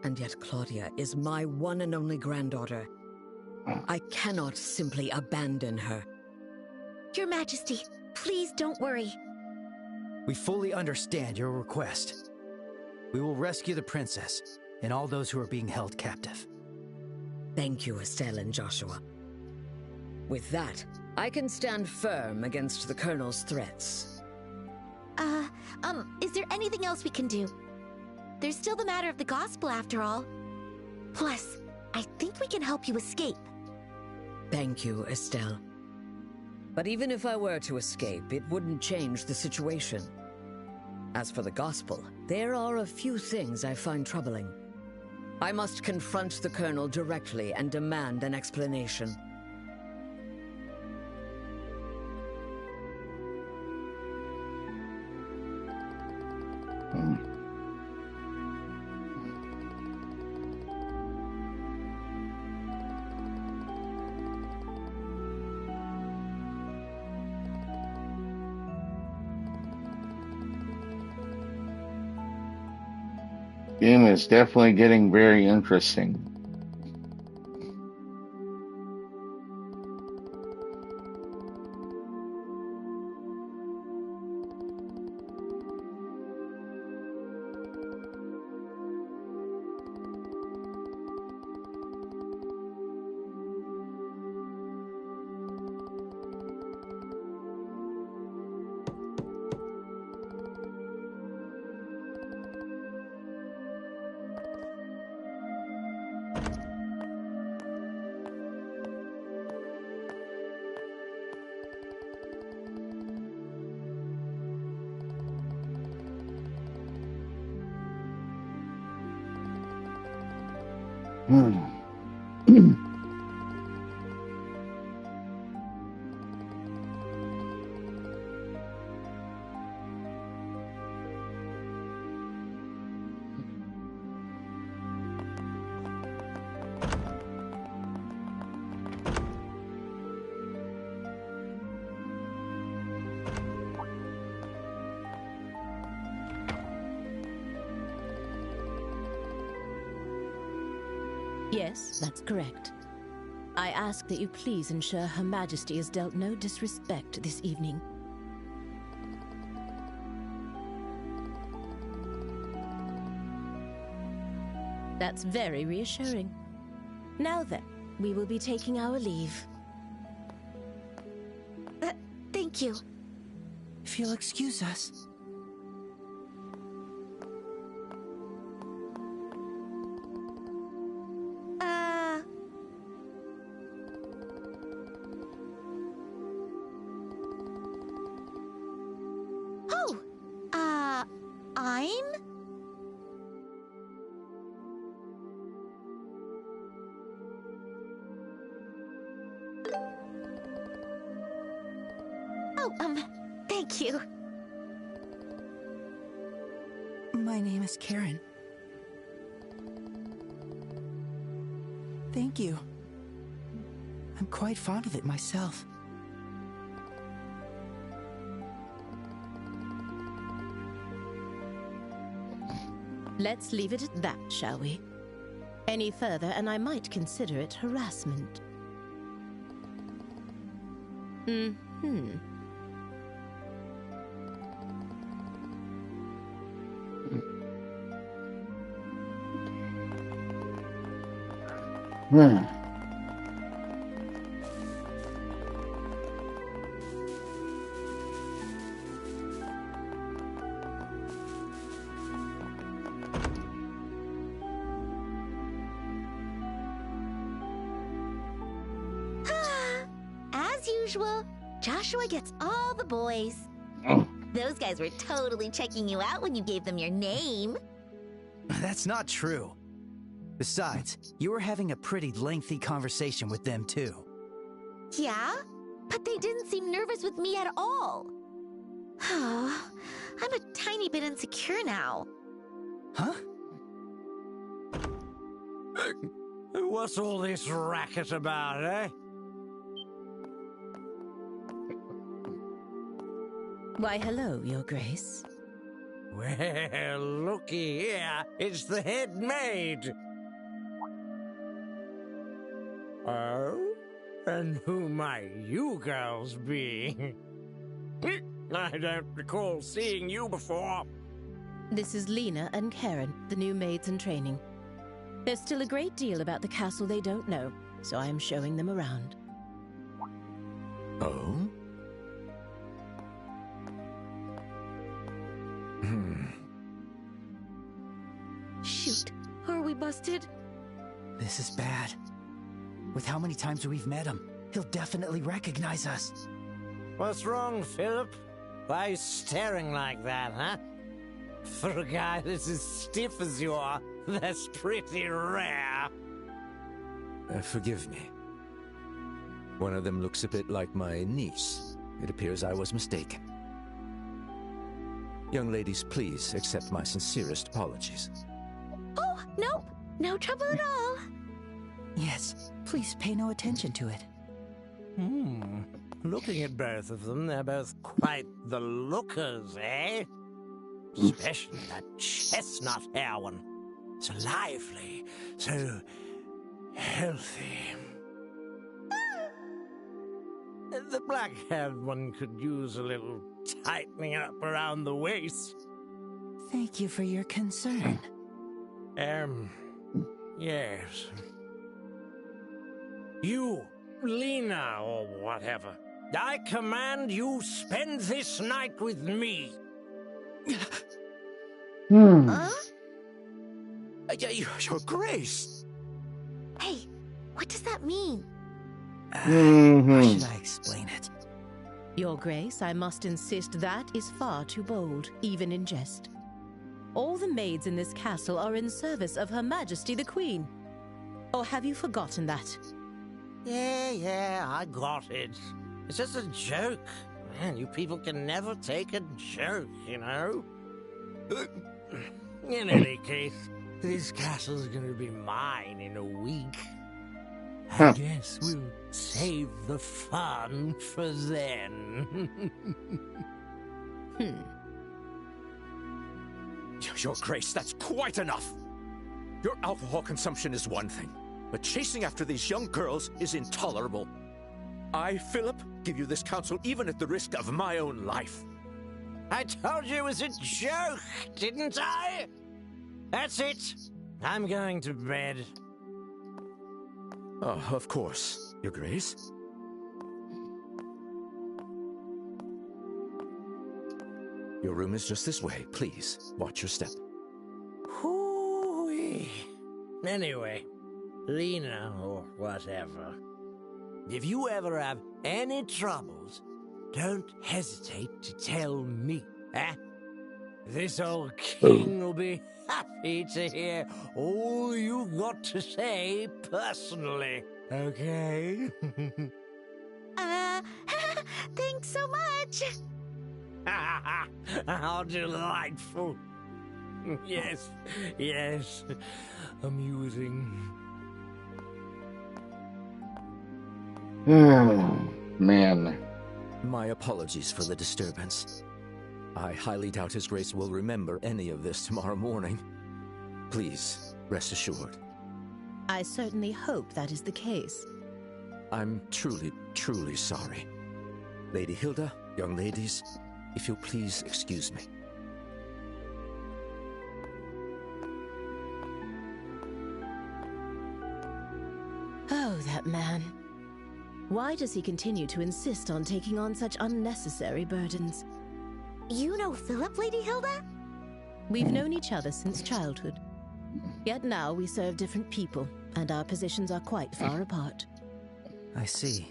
And yet Claudia is my one and only granddaughter. I cannot simply abandon her. Your Majesty, please don't worry. We fully understand your request. We will rescue the princess and all those who are being held captive. Thank you, Estelle and Joshua. With that, I can stand firm against the Colonel's threats. Is there anything else we can do? There's still the matter of the gospel after all. Plus, I think we can help you escape. Thank you, Estelle. But even if I were to escape, it wouldn't change the situation. As for the gospel, there are a few things I find troubling. I must confront the Colonel directly and demand an explanation. Game is definitely getting very interesting. Yes, that's correct. I ask that you please ensure Her Majesty is dealt no disrespect this evening. That's very reassuring. Now then, we will be taking our leave. Thank you. If you'll excuse us. Thank you. My name is Karen. Thank you. I'm quite fond of it myself. Let's leave it at that, shall we? Any further, and I might consider it harassment. Mm-hmm. As usual, Joshua gets all the boys. Those guys were totally checking you out when you gave them your name. That's not true. Besides, you were having a pretty lengthy conversation with them, too. Yeah? But they didn't seem nervous with me at all. I'm a tiny bit insecure now. Huh? What's all this racket about, eh? Why, hello, Your Grace. Well, looky here. It's the head maid. Oh? And who might you girls be? I don't recall seeing you before. This is Lena and Karen, the new maids in training. There's still a great deal about the castle they don't know, so I am showing them around. Oh? Shoot, are we busted? This is bad. With how many times we've met him, he'll definitely recognize us. What's wrong, Philip? Why are you staring like that, huh? For a guy that's as stiff as you are, that's pretty rare. Forgive me. One of them looks a bit like my niece. It appears I was mistaken. Young ladies, please accept my sincerest apologies. Oh, nope. No trouble at all. Yes, please pay no attention to it. Looking at both of them, they're both quite the lookers, eh? Especially that chestnut hair one. So lively, so healthy. The black-haired one could use a little tightening up around the waist. Thank you for your concern. Yes. You, Lena, or whatever. I command you spend this night with me. Huh? Your Grace! Hey, what does that mean? How should I explain it? Your Grace, I must insist that is far too bold, even in jest. All the maids in this castle are in service of Her Majesty the Queen. Or have you forgotten that? Yeah, I got it. It's just a joke. Man, you people can never take a joke, you know? In any case, this castle's gonna be mine in a week. I guess we'll save the fun for then. Your Grace, that's quite enough! Your alcohol consumption is one thing, but chasing after these young girls is intolerable. I, Philip, give you this counsel even at the risk of my own life. I told you it was a joke, didn't I? That's it. I'm going to bed. Oh, of course, Your Grace. Your room is just this way. Please, watch your step. Hoo-wee. Anyway, Lena, or whatever, if you ever have any troubles, don't hesitate to tell me, eh? This old king will be happy to hear all you've got to say personally, okay? Thanks so much. How delightful. Yes, amusing. Man. My apologies for the disturbance. I highly doubt His Grace will remember any of this tomorrow morning. Please, rest assured. I certainly hope that is the case. I'm truly, truly sorry. Lady Hilda, young ladies, if you'll please excuse me. Oh, that man. Why does he continue to insist on taking on such unnecessary burdens? You know Philip, Lady Hilda? We've known each other since childhood. Yet now we serve different people, and our positions are quite far apart. I see.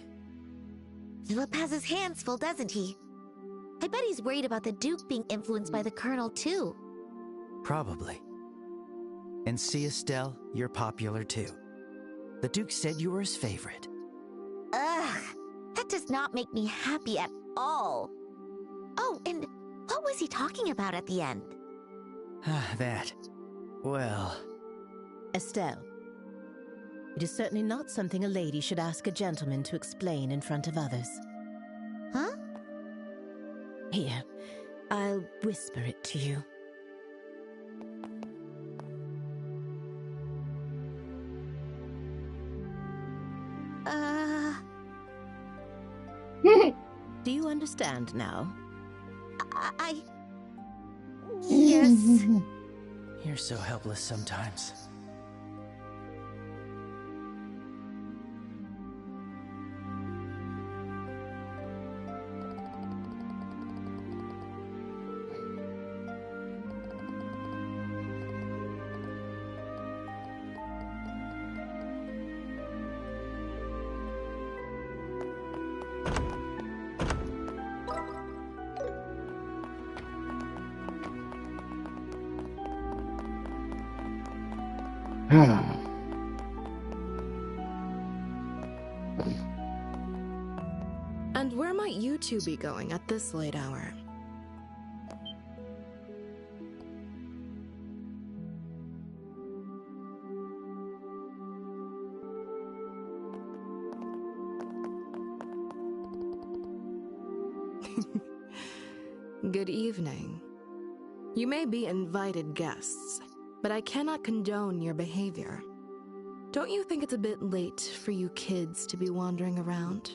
Philip has his hands full, doesn't he? I bet he's worried about the Duke being influenced by the Colonel, too. Probably. And see, Estelle, you're popular too. The Duke said you were his favorite. Ugh, that does not make me happy at all. Oh, and what was he talking about at the end? That. Well... Estelle, it is certainly not something a lady should ask a gentleman to explain in front of others. Huh? Here, I'll whisper it to you. Do you understand now? Yes. You're so helpless sometimes. And where might you two be going at this late hour? Good evening. You may be invited guests, but I cannot condone your behavior. Don't you think it's a bit late for you kids to be wandering around?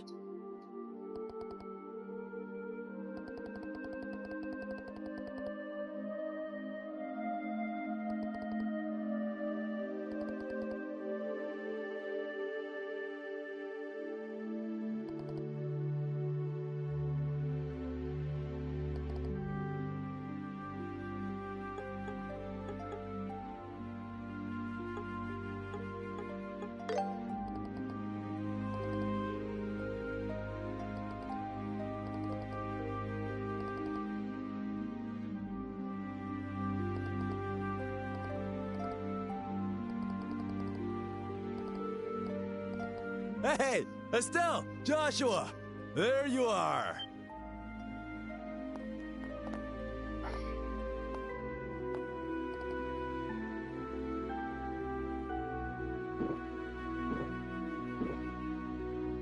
Hey, Estelle, Joshua, there you are.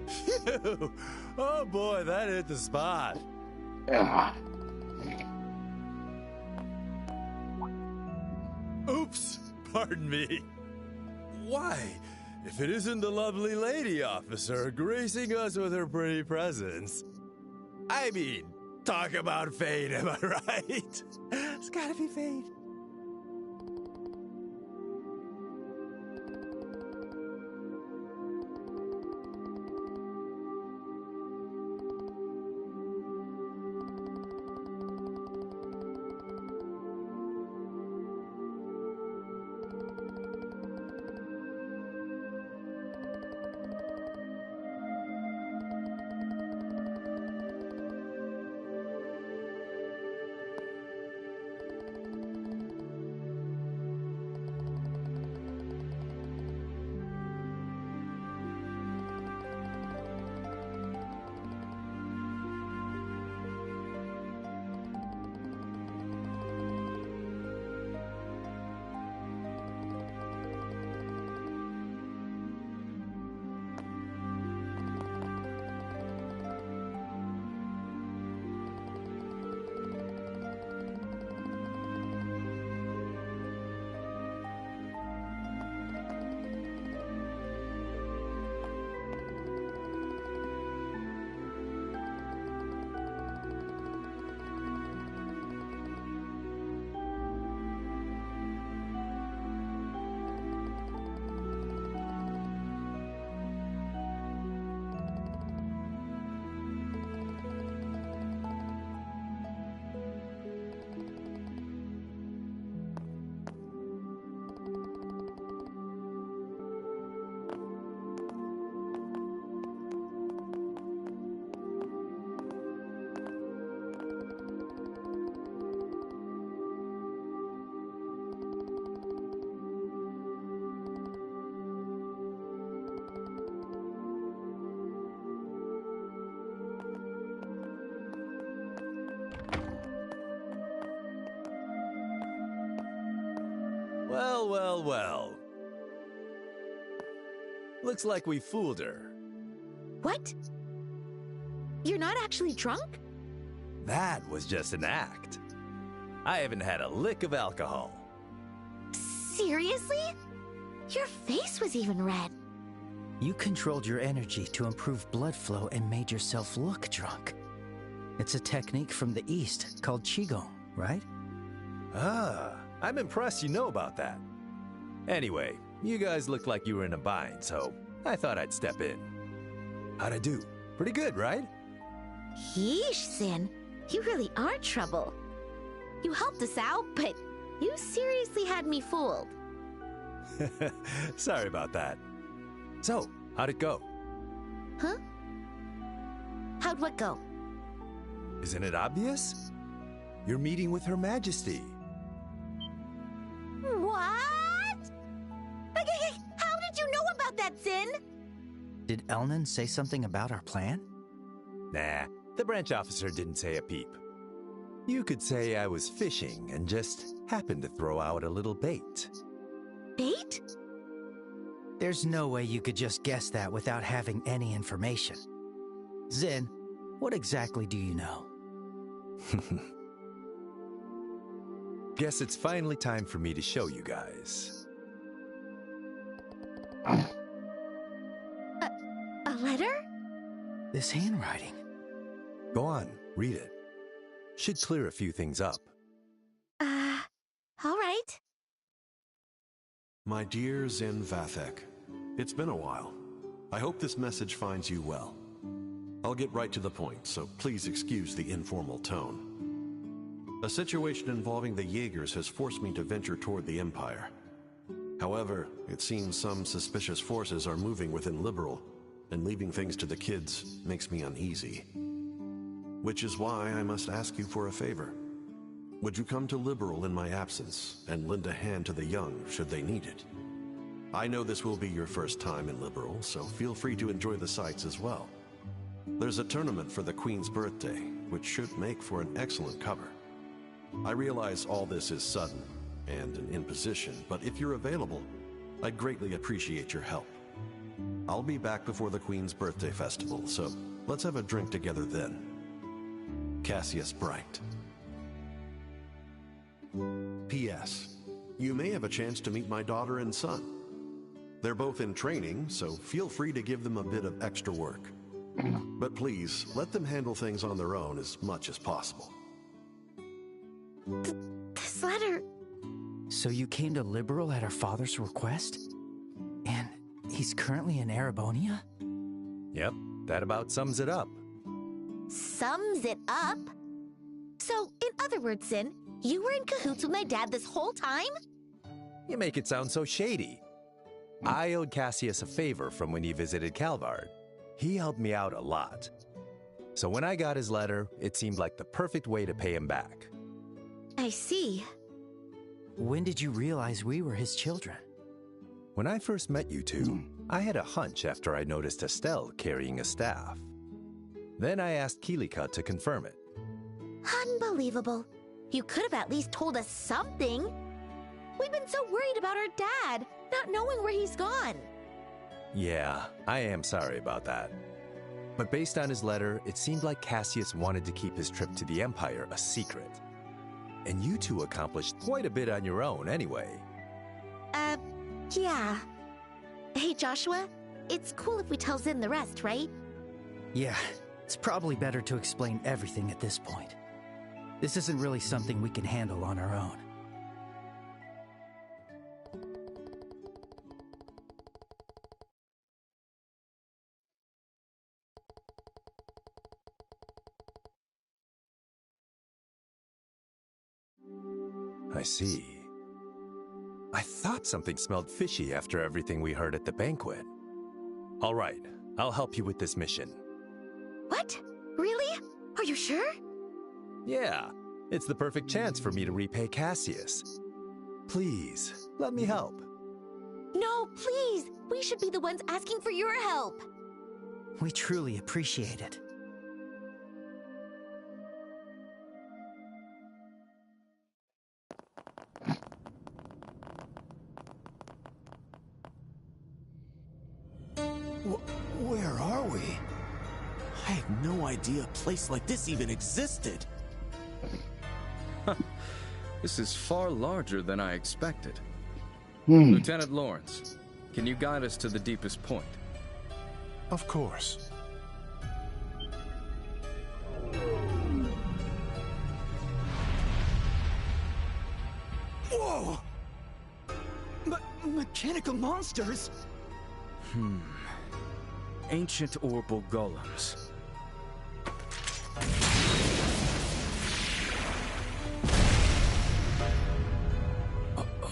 Phew. Oh boy, that hit the spot. Oops, pardon me. Why? If it isn't the lovely lady officer gracing us with her pretty presence. I mean, talk about fate, am I right? It's gotta be fate. Well, well, well. Looks like we fooled her. What? You're not actually drunk? That was just an act. I haven't had a lick of alcohol. Seriously? Your face was even red. You controlled your energy to improve blood flow and made yourself look drunk. It's a technique from the East called Qigong, right? Ah, I'm impressed you know about that. Anyway, you guys looked like you were in a bind, so I thought I'd step in. How'd I do? Pretty good, right? Yeesh, Sin. You really are trouble. You helped us out, but you seriously had me fooled. Sorry about that. So, how'd it go? Huh? How'd what go? Isn't it obvious? You're meeting with Her Majesty. What? Again? Did Elnan say something about our plan? Nah, the branch officer didn't say a peep. You could say I was fishing and just happened to throw out a little bait. Bait? There's no way you could just guess that without having any information. Zin, what exactly do you know? Guess it's finally time for me to show you guys. A letter? This handwriting. Go on, read it. Should clear a few things up. All right. My dear Zen Vathek, it's been a while. I hope this message finds you well. I'll get right to the point, so please excuse the informal tone. A situation involving the Jaegers has forced me to venture toward the Empire. However, it seems some suspicious forces are moving within Liberal, and leaving things to the kids makes me uneasy. Which is why I must ask you for a favor. Would you come to Liberal in my absence and lend a hand to the young should they need it? I know this will be your first time in Liberal, so feel free to enjoy the sights as well. There's a tournament for the Queen's birthday, which should make for an excellent cover. I realize all this is sudden and an imposition, but if you're available, I'd greatly appreciate your help. I'll be back before the Queen's birthday festival, so let's have a drink together then. Cassius Bright. P.S. You may have a chance to meet my daughter and son. They're both in training, so feel free to give them a bit of extra work. But please, let them handle things on their own as much as possible. This letter... So you came to Liberal at our father's request? And he's currently in Erebonia? Yep, that about sums it up. Sums it up? So, in other words, Sin, you were in cahoots with my dad this whole time? You make it sound so shady. I owed Cassius a favor from when he visited Calvard. He helped me out a lot. So when I got his letter, it seemed like the perfect way to pay him back. I see. When did you realize we were his children? When I first met you two, I had a hunch after I noticed Estelle carrying a staff. Then I asked Kilika to confirm it. Unbelievable. You could have at least told us something. We've been so worried about our dad, not knowing where he's gone. Yeah, I am sorry about that. But based on his letter, it seemed like Cassius wanted to keep his trip to the Empire a secret. And you two accomplished quite a bit on your own anyway. Yeah. Hey, Joshua, it's cool if we tell Zin the rest, right? Yeah, it's probably better to explain everything at this point. This isn't really something we can handle on our own. I see. I thought something smelled fishy after everything we heard at the banquet. All right, I'll help you with this mission. What? Really? Are you sure? Yeah, it's the perfect chance for me to repay Cassius. Please, let me help. No, please! We should be the ones asking for your help! We truly appreciate it. Where are we? I had no idea a place like this even existed. This is far larger than I expected. Lieutenant Lawrence, can you guide us to the deepest point? Of course. Whoa! Mechanical monsters? Ancient orbital golems.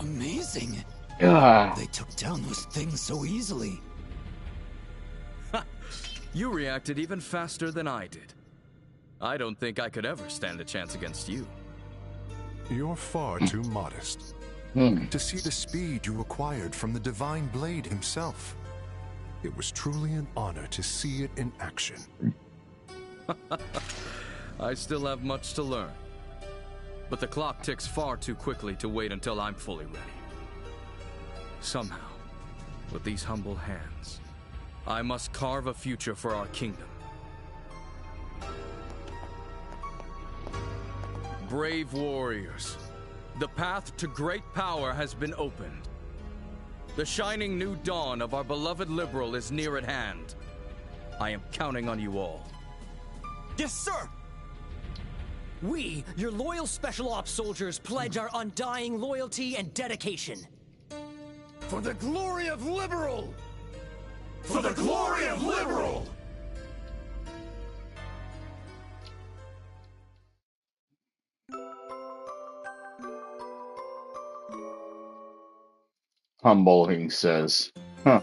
Amazing. They took down those things so easily. You reacted even faster than I did. I don't think I could ever stand a chance against you. You're far too modest to see the speed you acquired from the Divine Blade himself. It was truly an honor to see it in action. I still have much to learn. But the clock ticks far too quickly to wait until I'm fully ready. Somehow, with these humble hands, I must carve a future for our kingdom. Brave warriors, the path to great power has been opened. The shining new dawn of our beloved Liberal is near at hand. I am counting on you all. Yes, sir! We, your loyal Special Ops soldiers, pledge our undying loyalty and dedication. For the glory of Liberal! For the glory of Liberal! Humble, he says. Huh.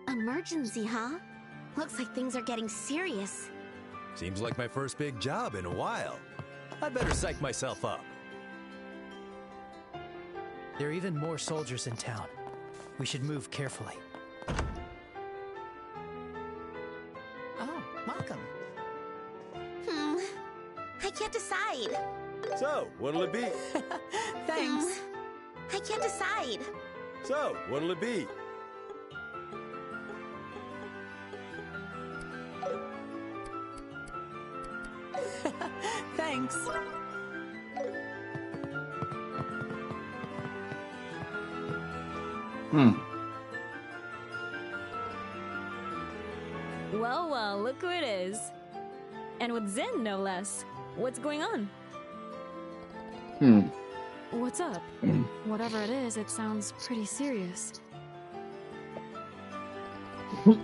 Emergency, huh? Looks like things are getting serious. Seems like my first big job in a while. I'd better psych myself up. There are even more soldiers in town. We should move carefully. Oh, welcome. I can't decide. So, what'll it be? Thanks. I can't decide. So, what'll it be? Thanks. Well, well, look who it is. And with Zen, no less. What's going on? What's up? Whatever it is, it sounds pretty serious. Huh?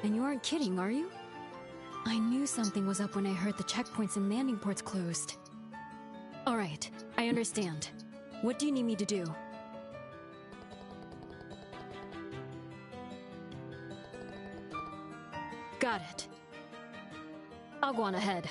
And you aren't kidding, are you? I knew something was up when I heard the checkpoints and landing ports closed. Alright, I understand. What do you need me to do? Got it. I'll go on ahead.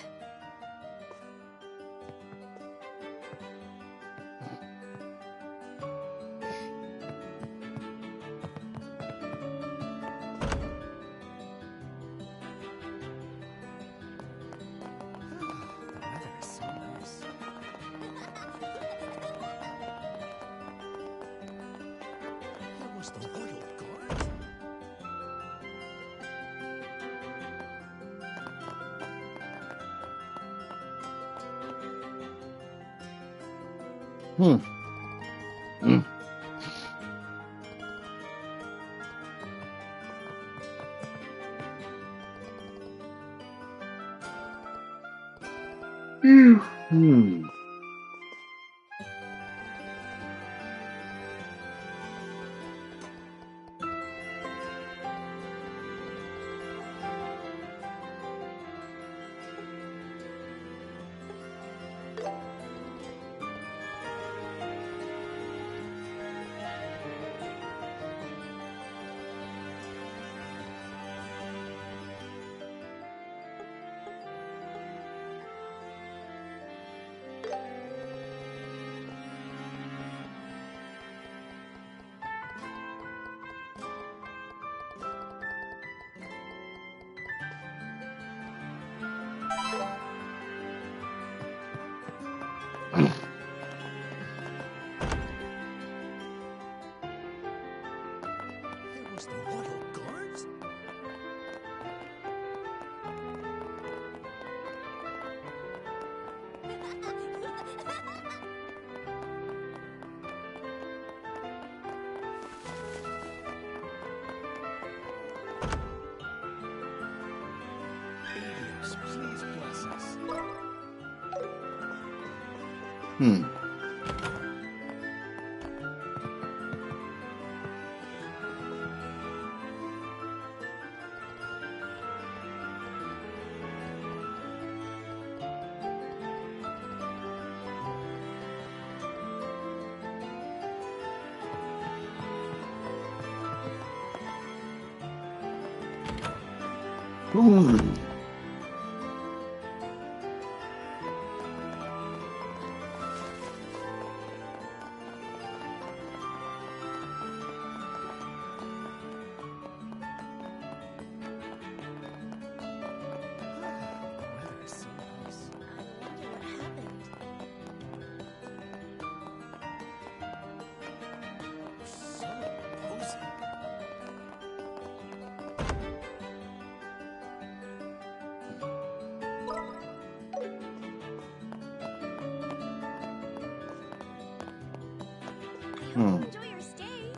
Enjoy your stay.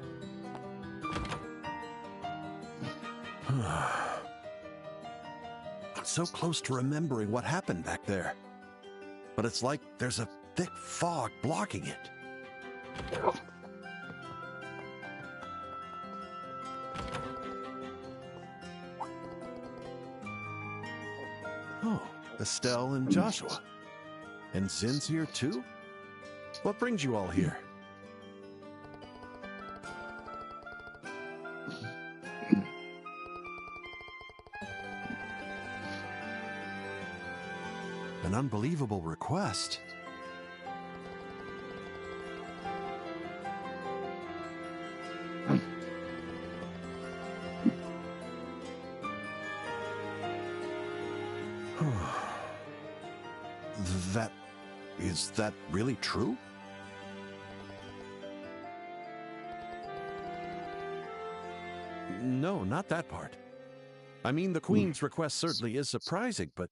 I'm so close to remembering what happened back there. But it's like there's a thick fog blocking it. Oh, Estelle and Joshua. And Zin's here too? What brings you all here? An unbelievable request. Is that really true? No, not that part. I mean, the Queen's request certainly is surprising, but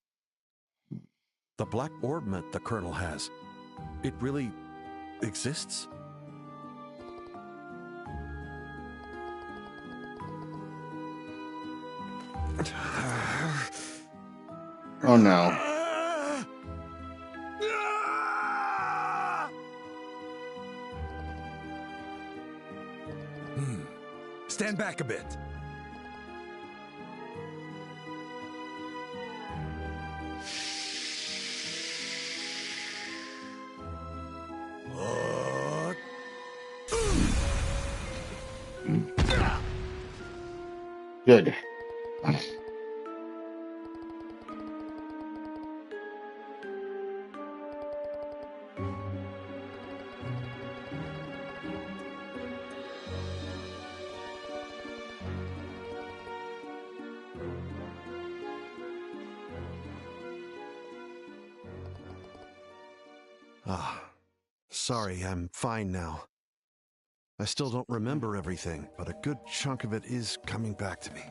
the black orbment the Colonel has, it really exists? Oh no. Stand back a bit. Good. Sorry, I'm fine now. I still don't remember everything, but a good chunk of it is coming back to me.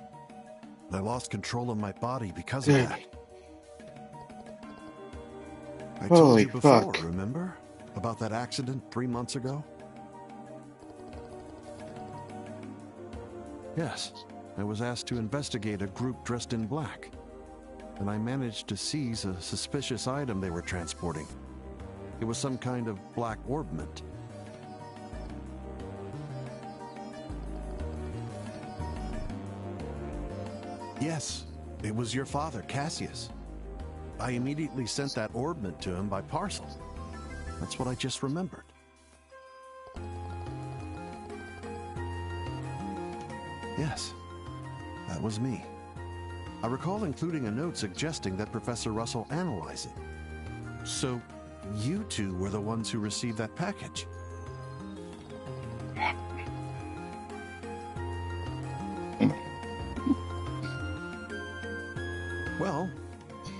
I lost control of my body because of that. I told you before, remember? About that accident 3 months ago? Yes, I was asked to investigate a group dressed in black, and I managed to seize a suspicious item they were transporting. It was some kind of black orbment. Yes, it was your father, Cassius. I immediately sent that orbment to him by parcel. That's what I just remembered. Yes, that was me. I recall including a note suggesting that Professor Russell analyze it. So, you two were the ones who received that package. Well,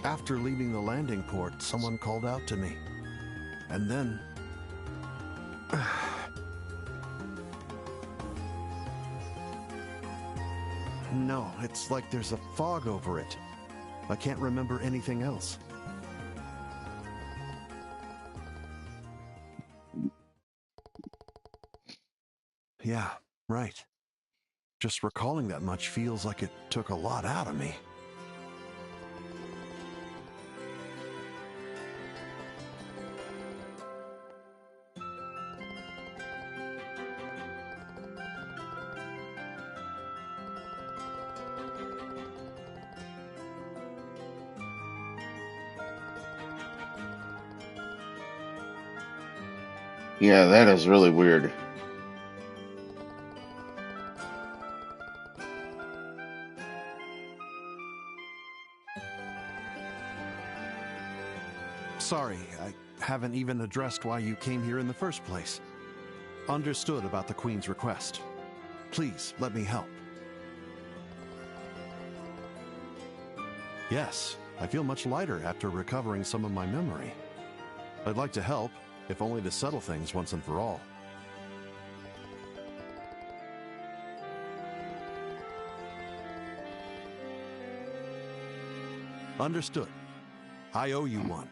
after leaving the landing port, someone called out to me. And then... No, it's like there's a fog over it. I can't remember anything else. Yeah, right. Just recalling that much feels like it took a lot out of me. Yeah, that is really weird. Sorry, I haven't even addressed why you came here in the first place. Understood about the Queen's request. Please, let me help. Yes, I feel much lighter after recovering some of my memory. I'd like to help, if only to settle things once and for all. Understood. I owe you one.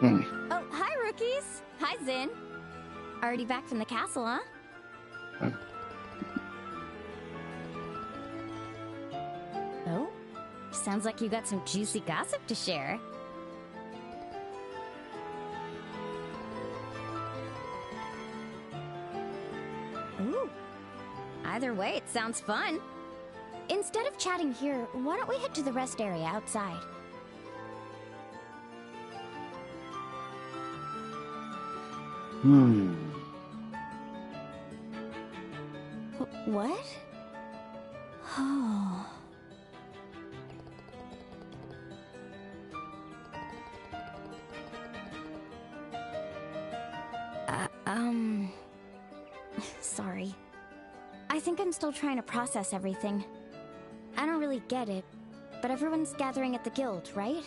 Oh, hi, rookies. Hi, Zin. Already back from the castle, huh? Oh, sounds like you got some juicy gossip to share. Ooh. Either way, it sounds fun. Instead of chatting here, why don't we head to the rest area outside? What? Oh. Sorry. I think I'm still trying to process everything. I don't really get it, but everyone's gathering at the guild, right?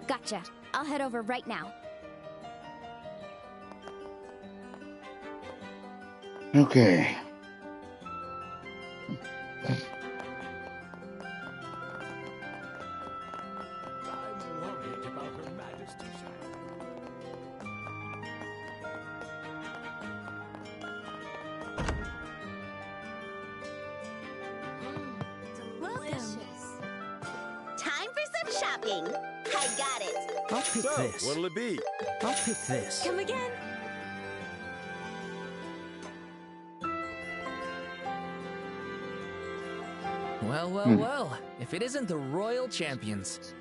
Gotcha. I'll head over right now. Okay. I'm worried about Her Majesty's. Time for some shopping. I got it. I'll pick this. What'll it be? I'll pick this. Come again. Well, well, well. If it isn't the Royal Champions.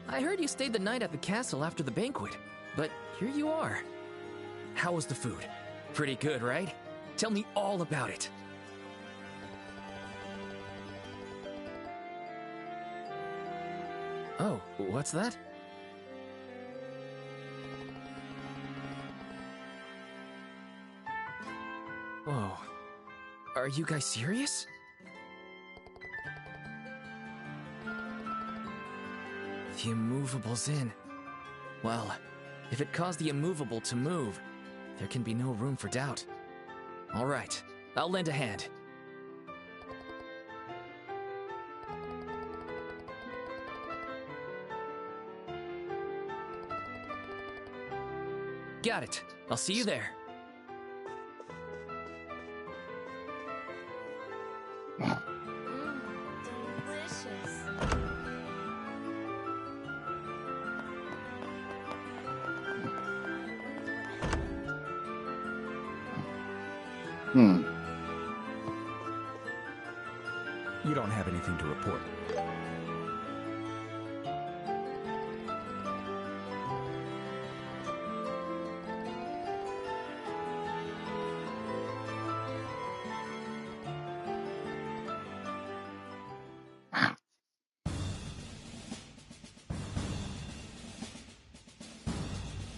I heard you stayed the night at the castle after the banquet, but here you are. How was the food? Pretty good, right? Tell me all about it. Oh, what's that? Whoa. Are you guys serious? The immovable's in. Well, if it caused the immovable to move, there can be no room for doubt. All right, I'll lend a hand. Got it. I'll see you there. You don't have anything to report.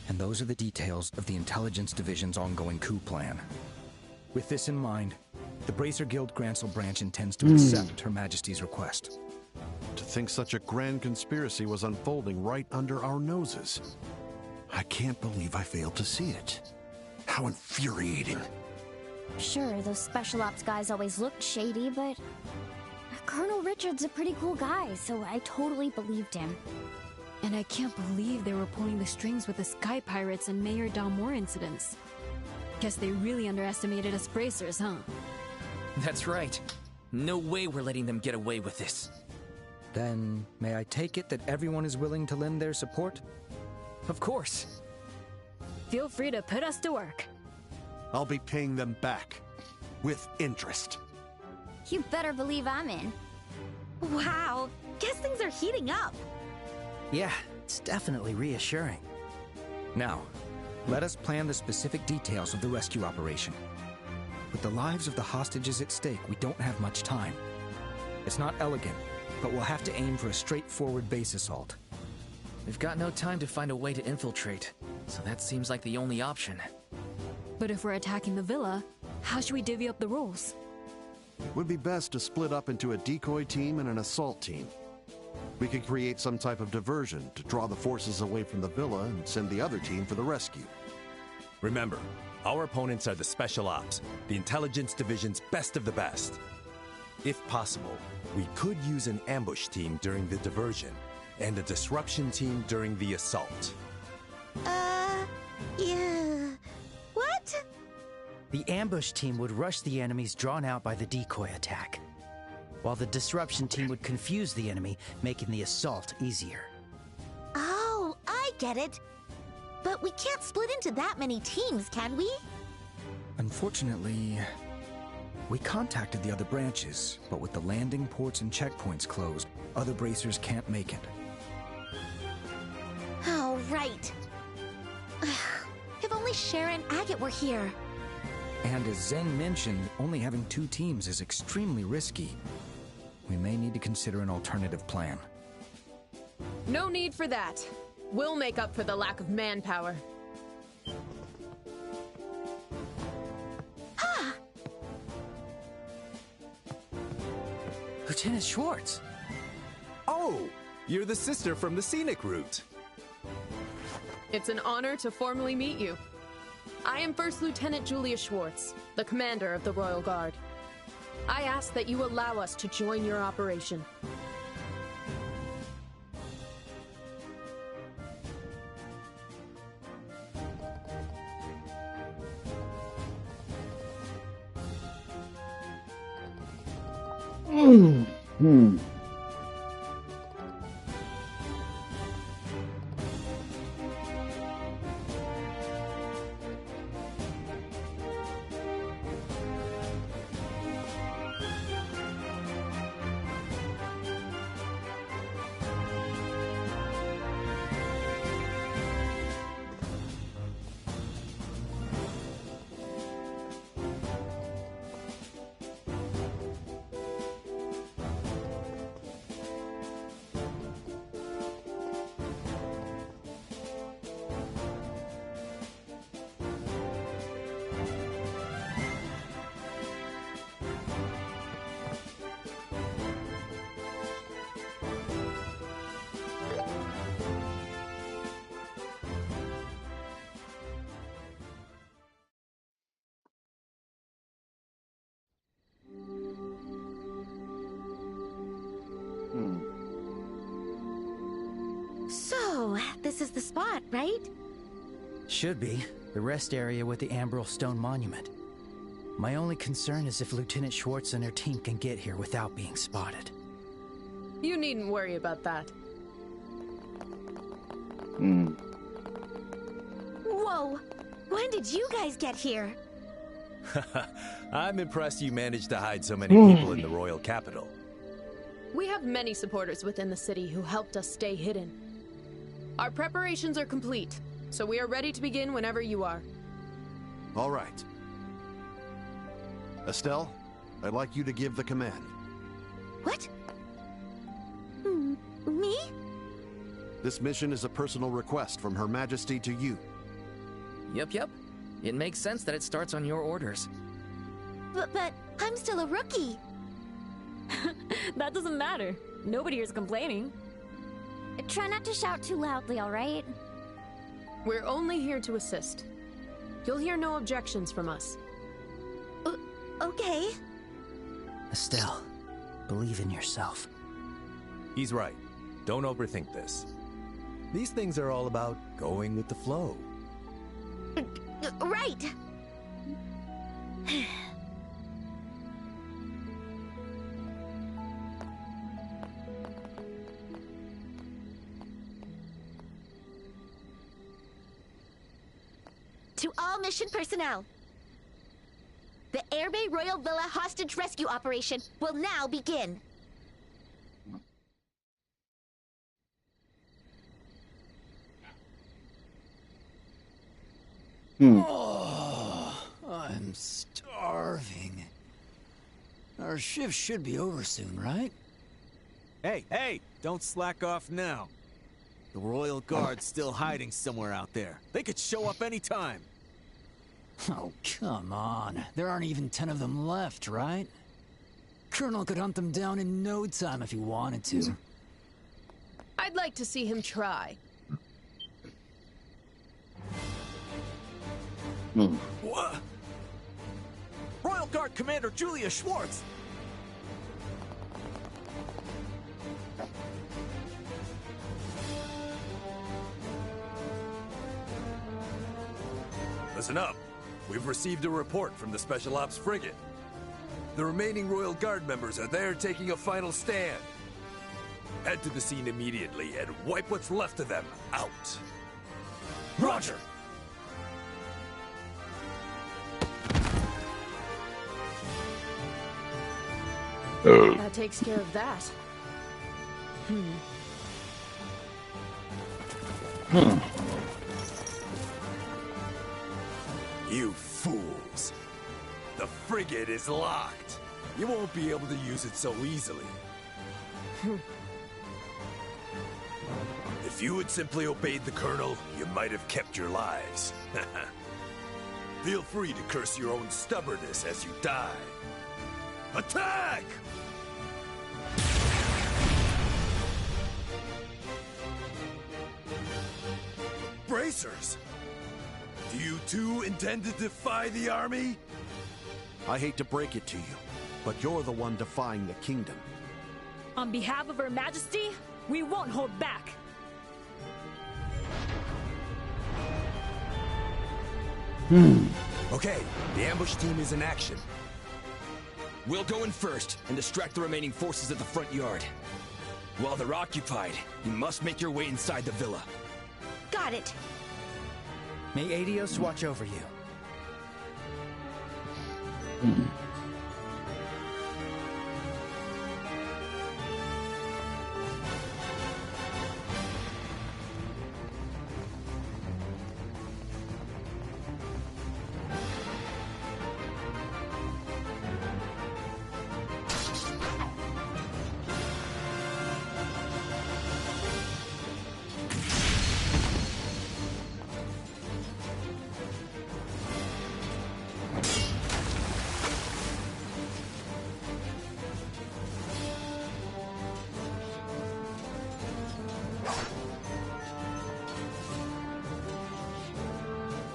And those are the details of the Intelligence Division's ongoing coup plan. With this in mind, the Bracer Guild Grancel branch intends to accept Her Majesty's request. To think such a grand conspiracy was unfolding right under our noses. I can't believe I failed to see it. How infuriating. Sure, those special ops guys always looked shady, but Colonel Richard's a pretty cool guy, so I totally believed him. And I can't believe they were pulling the strings with the Sky Pirates and Mayor Dalmore incidents. Guess they really underestimated us bracers, huh? That's right. No way we're letting them get away with this. Then, may I take it that everyone is willing to lend their support? Of course. Feel free to put us to work. I'll be paying them back. With interest. You better believe I'm in. Wow, guess things are heating up. Yeah, it's definitely reassuring. Now, let us plan the specific details of the rescue operation. With the lives of the hostages at stake, we don't have much time. It's not elegant, but we'll have to aim for a straightforward base assault. We've got no time to find a way to infiltrate, so that seems like the only option. But if we're attacking the villa, how should we divvy up the roles? It would be best to split up into a decoy team and an assault team. We could create some type of diversion to draw the forces away from the villa and send the other team for the rescue. Remember, our opponents are the Special Ops, the Intelligence Division's best of the best. If possible, we could use an ambush team during the diversion and a disruption team during the assault. Yeah. What? The ambush team would rush the enemies drawn out by the decoy attack, while the disruption team would confuse the enemy, making the assault easier. Oh, I get it. But we can't split into that many teams, can we? Unfortunately, we contacted the other branches, but with the landing ports and checkpoints closed, other bracers can't make it. Oh, right. If only Sharon and Agate were here. And as Zen mentioned, only having 2 teams is extremely risky. We may need to consider an alternative plan. No need for that. We'll make up for the lack of manpower. Lieutenant Schwartz! Oh, you're the sister from the scenic route. It's an honor to formally meet you. I am First Lieutenant Julia Schwartz, the commander of the Royal Guard. I ask that you allow us to join your operation. So, this is the spot, right? Should be. The rest area with the Ambrel Stone Monument. My only concern is if Lieutenant Schwartz and her team can get here without being spotted. You needn't worry about that. Whoa! When did you guys get here? I'm impressed you managed to hide so many people in the royal capital. We have many supporters within the city who helped us stay hidden. Our preparations are complete, so we are ready to begin whenever you are. All right. Estelle, I'd like you to give the command. What? Me? This mission is a personal request from Her Majesty to you. Yep. It makes sense that it starts on your orders. But I'm still a rookie. That doesn't matter. Nobody here's complaining. Try not to shout too loudly, alright? We're only here to assist. You'll hear no objections from us. Okay. Estelle, believe in yourself. He's right. Don't overthink this. These things are all about going with the flow. Right! To all mission personnel, the Airbay Royal Villa hostage rescue operation will now begin. Oh, I'm starving. Our shift should be over soon, right? Hey, don't slack off now. The Royal Guard's still hiding somewhere out there. They could show up anytime. Oh, come on. There aren't even 10 of them left, right? Colonel could hunt them down in no time if he wanted to. I'd like to see him try. What? Royal Guard Commander Julia Schwartz! Listen up. We've received a report from the Special Ops frigate. The remaining Royal Guard members are there taking a final stand. Head to the scene immediately and wipe what's left of them out. Roger! That takes care of that. You fools. The frigate is locked. You won't be able to use it so easily. If you had simply obeyed the Colonel, you might have kept your lives. Feel free to curse your own stubbornness as you die. Attack! Bracers! Do you too intend to defy the army? I hate to break it to you, but you're the one defying the kingdom. On behalf of Her Majesty, we won't hold back. Okay, the ambush team is in action. We'll go in first and distract the remaining forces at the front yard. While they're occupied, you must make your way inside the villa. Got it. May Adios watch over you.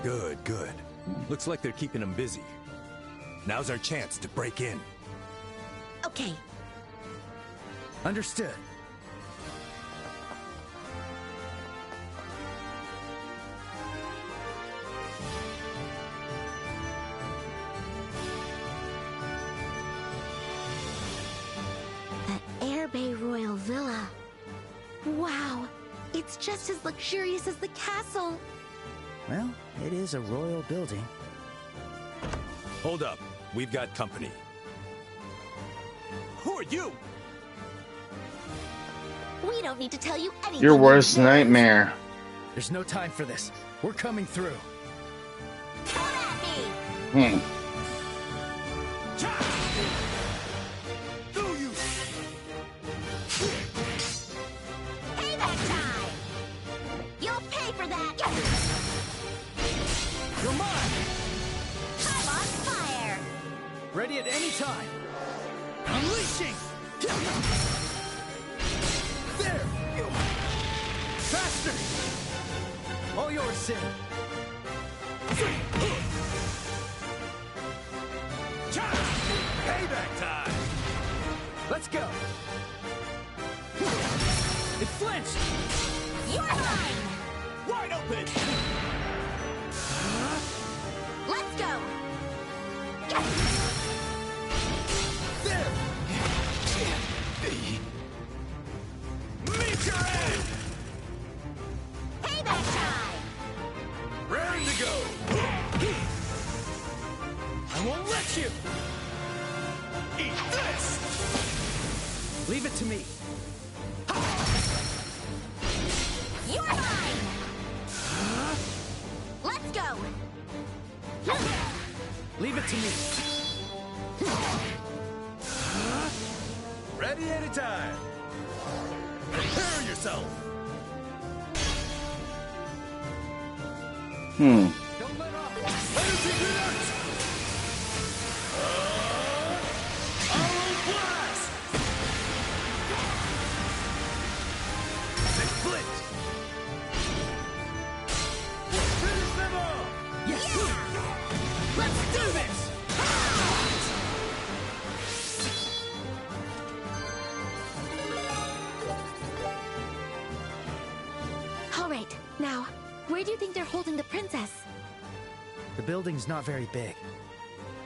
Good, good. Looks like they're keeping them busy. Now's our chance to break in. Okay. Understood. The Airbay Royal Villa. Wow, it's just as luxurious as the castle. Well, it is a royal building. Hold up. We've got company. Who are you? We don't need to tell you anything. Your worst nightmare. There's no time for this. We're coming through. Come at me! Do you? Payback time! You'll pay for that! You're mine! I'm on fire! Ready at any time. Unleashing! sin. Payback time! Let's go. It flinched. You're mine! Wide open! Let's go! There! Meet your end! Payback time! Ready to go! I won't let you. Eat this! Leave it to me. You're mine! Let's go! Leave it to me. Ready anytime! Prepare yourself! Don't let off. Energy grenade! Arrow blast! They flint! We'll finish them off! Yes. Yeah! Let's do this! All right, now, where do you think they're holding the princess? The building's not very big.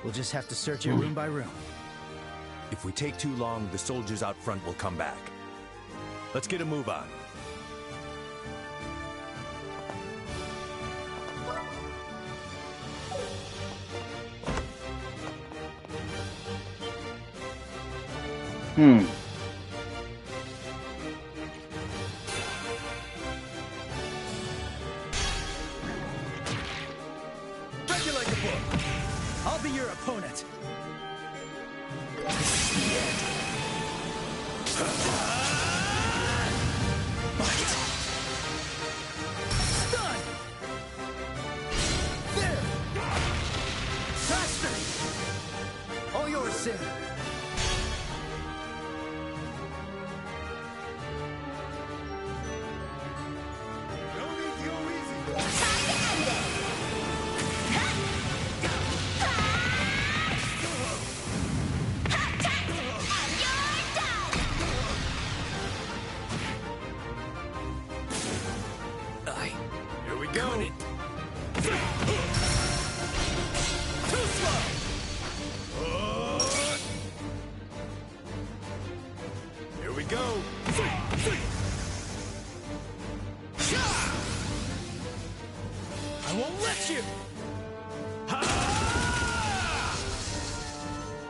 We'll just have to search it room by room. If we take too long, the soldiers out front will come back. Let's get a move on. Break it like a book. I'll be your opponent. Stun! There! Faster! All yours, Sin. No need to go easy! Time to end it! Here we go! Too slow! Here we go! I won't let you!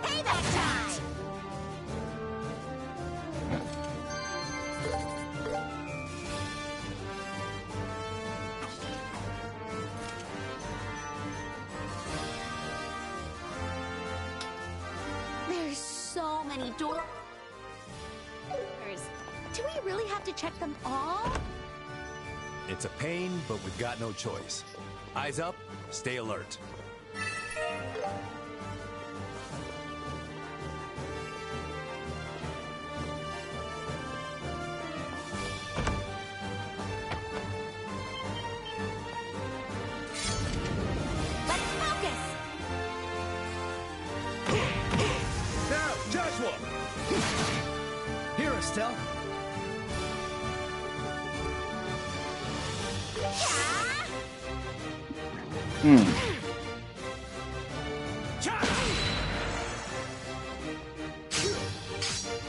Payback time! There's so many doors. Do we really have to check them all? It's a pain, but we've got no choice. Eyes up, stay alert. Let's focus! Now, Joshua! Here, Estelle.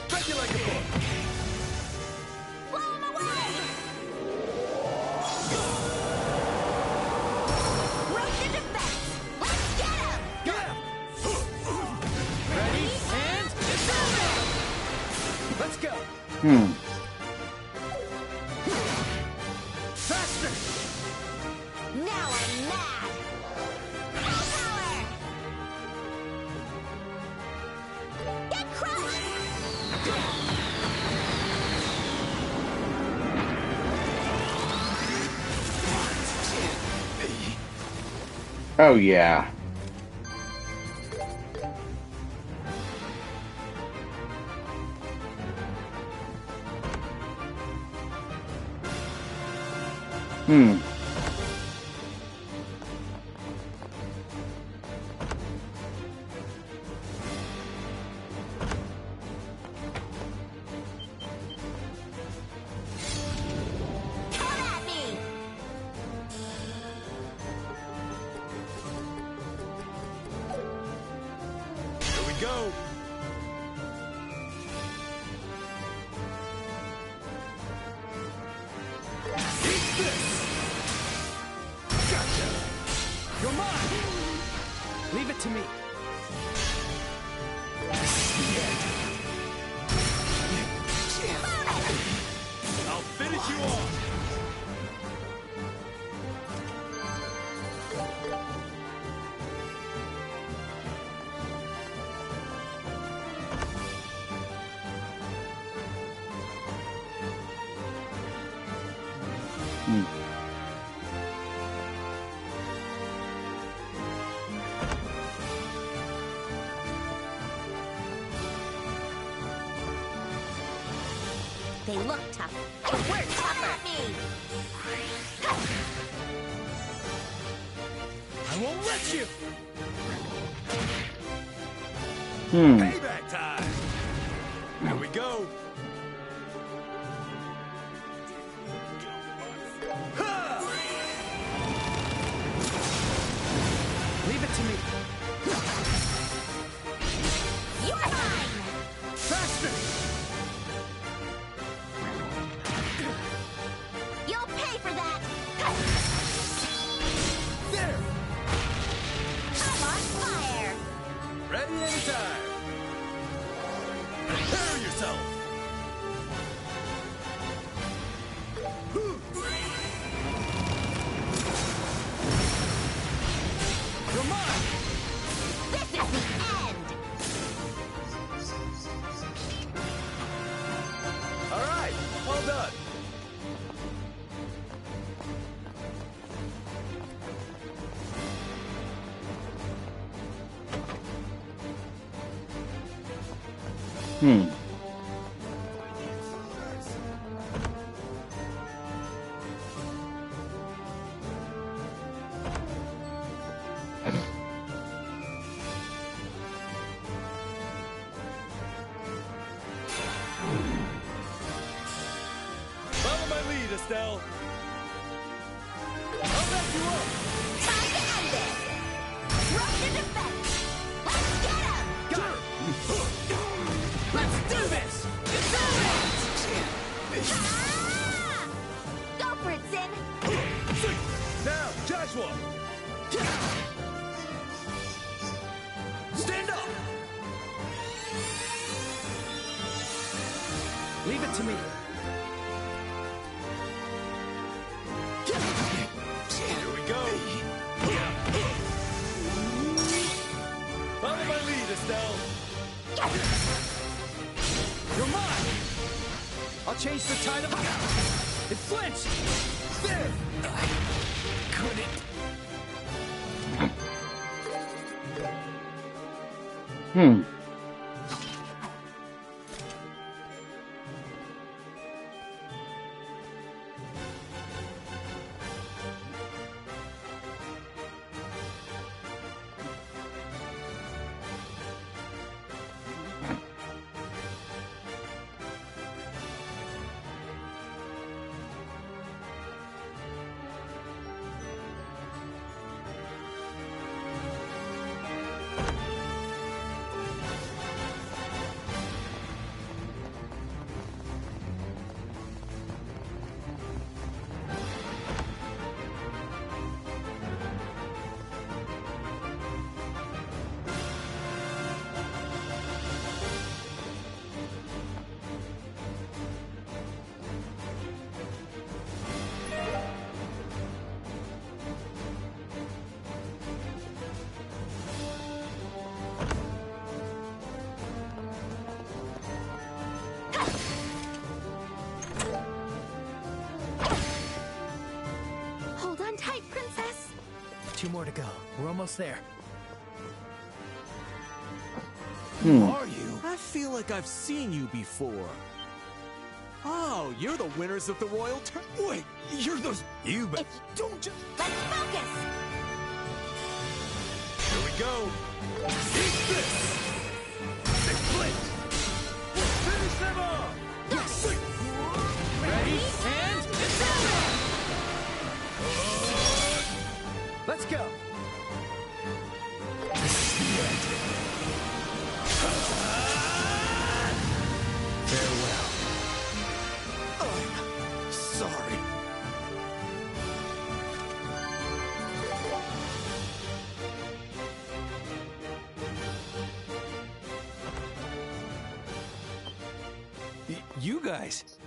Break it like a book! Blow 'em away! Road to defense! Let's get 'em! Get him! Ready, and zoom! Let's go! Faster! Now I'm mad! Full power! Get crushed! Oh, yeah. go! Eat this! Gotcha! You're mine! Leave it to me. I'll finish you off! They look tough, but we're tougher. I won't let you! Payback time! Here we go! Leave it to me. You're mine! Faster! You'll pay for that! There! I'm on fire! Ready anytime! Prepare yourself! You're mine! This is the end! All right, well done. Follow my lead, Estelle. I'll back you up. Time to end this! Rush to defense! Let's get him! Got it! Let's do this! Ah! Go for it, Sin! Now, Joshua. Stand up! Leave it to me. Here we go. Follow my lead, Estelle. You're mine! I'll change the tide of... It flinched! There! I couldn't... Hold on tight, Princess! 2 more to go. We're almost there. Who are you? I feel like I've seen you before. Oh, you're the winners of the Royal Wait, you're those... You bet. Don't just... Let's focus! Here we go. Eat this! They split! We'll finish them off! Yes! Ready, and... Let's go! you guys.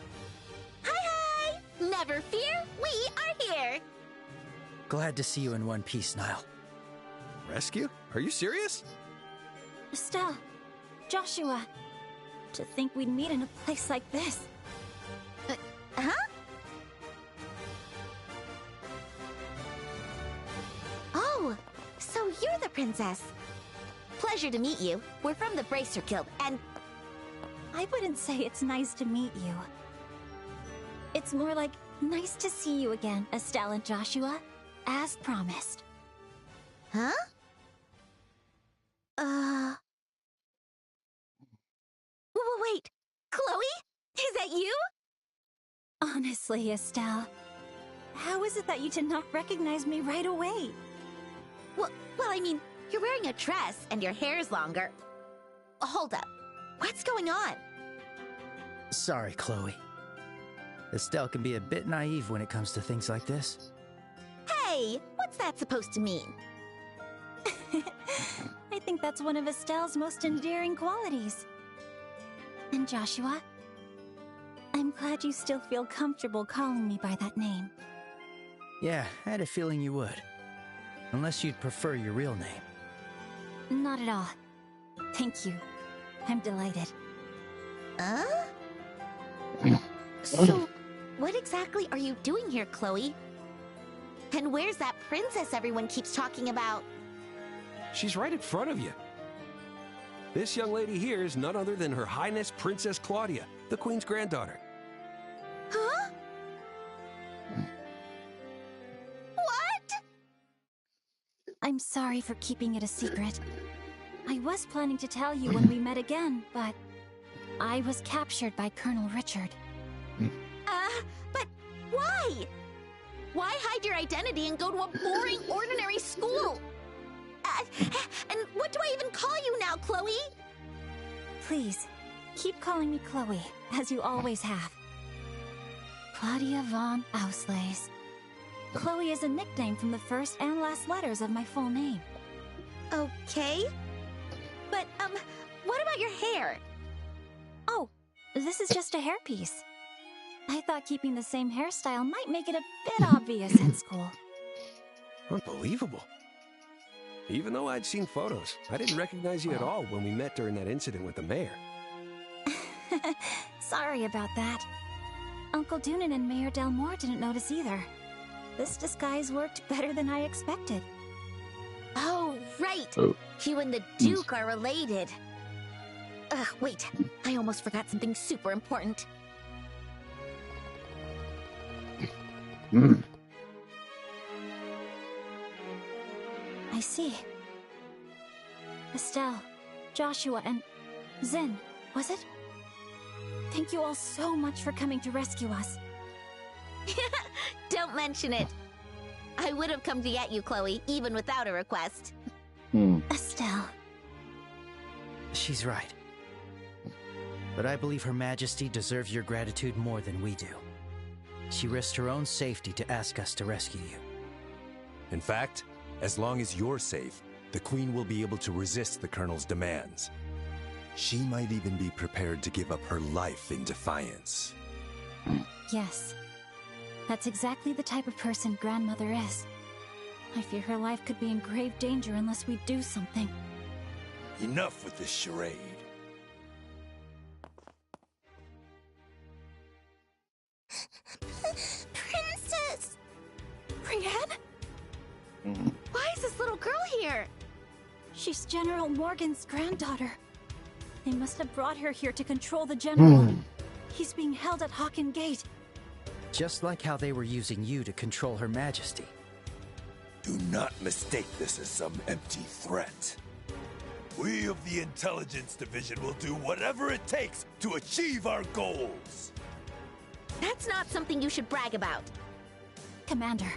Hi! Never fear, we are here! Glad to see you in one piece, Niall. Rescue? Are you serious? Estelle, Joshua, to think we'd meet in a place like this. Huh? Oh, so you're the princess. Pleasure to meet you. We're from the Bracer Guild, and... I wouldn't say it's nice to meet you. It's more like nice to see you again, Estelle and Joshua, as promised. Huh? Wait, Chloe? Is that you? Honestly, Estelle, how is it that you did not recognize me right away? Well, I mean, you're wearing a dress and your hair's longer. Hold up. What's going on? Sorry, Chloe. Estelle can be a bit naive when it comes to things like this. Hey, what's that supposed to mean? I think that's one of Estelle's most endearing qualities. And Joshua, I'm glad you still feel comfortable calling me by that name. Yeah, I had a feeling you would. Unless you'd prefer your real name. Not at all. Thank you. I'm delighted. So, what exactly are you doing here, Chloe? And where's that princess everyone keeps talking about? She's right in front of you. This young lady here is none other than Her Highness Princess Claudia, the Queen's granddaughter. Huh? What? I'm sorry for keeping it a secret. I was planning to tell you when we met again, but I was captured by Colonel Richard. But why? Why hide your identity and go to a boring, ordinary school? And what do I even call you now, Chloe? Please, keep calling me Chloe, as you always have. Claudia von Ausleys. Chloe is a nickname from the first and last letters of my full name. Okay. But, what about your hair? Oh, this is just a hairpiece. I thought keeping the same hairstyle might make it a bit obvious at school. Unbelievable. Even though I'd seen photos, I didn't recognize you at all when we met during that incident with the mayor. Sorry about that. Uncle Doonan and Mayor Delmore didn't notice either. This disguise worked better than I expected. Oh, right! You and the Duke are related. Wait, I almost forgot something super important. I see. Estelle, Joshua, and Zen, was it? Thank you all so much for coming to rescue us. Don't mention it. I would have come to get you, Chloe, even without a request. Estelle. She's right. But I believe Her Majesty deserves your gratitude more than we do. She risked her own safety to ask us to rescue you. In fact, as long as you're safe, the Queen will be able to resist the Colonel's demands. She might even be prepared to give up her life in defiance. Yes. That's exactly the type of person Grandmother is. I fear her life could be in grave danger unless we do something. Enough with this charade. Princess! Brienne? Why is this little girl here? She's General Morgan's granddaughter. They must have brought her here to control the General. He's being held at Hawken Gate. Just like how they were using you to control Her Majesty. Do not mistake this as some empty threat. We of the Intelligence Division will do whatever it takes to achieve our goals. That's not something you should brag about. Commander,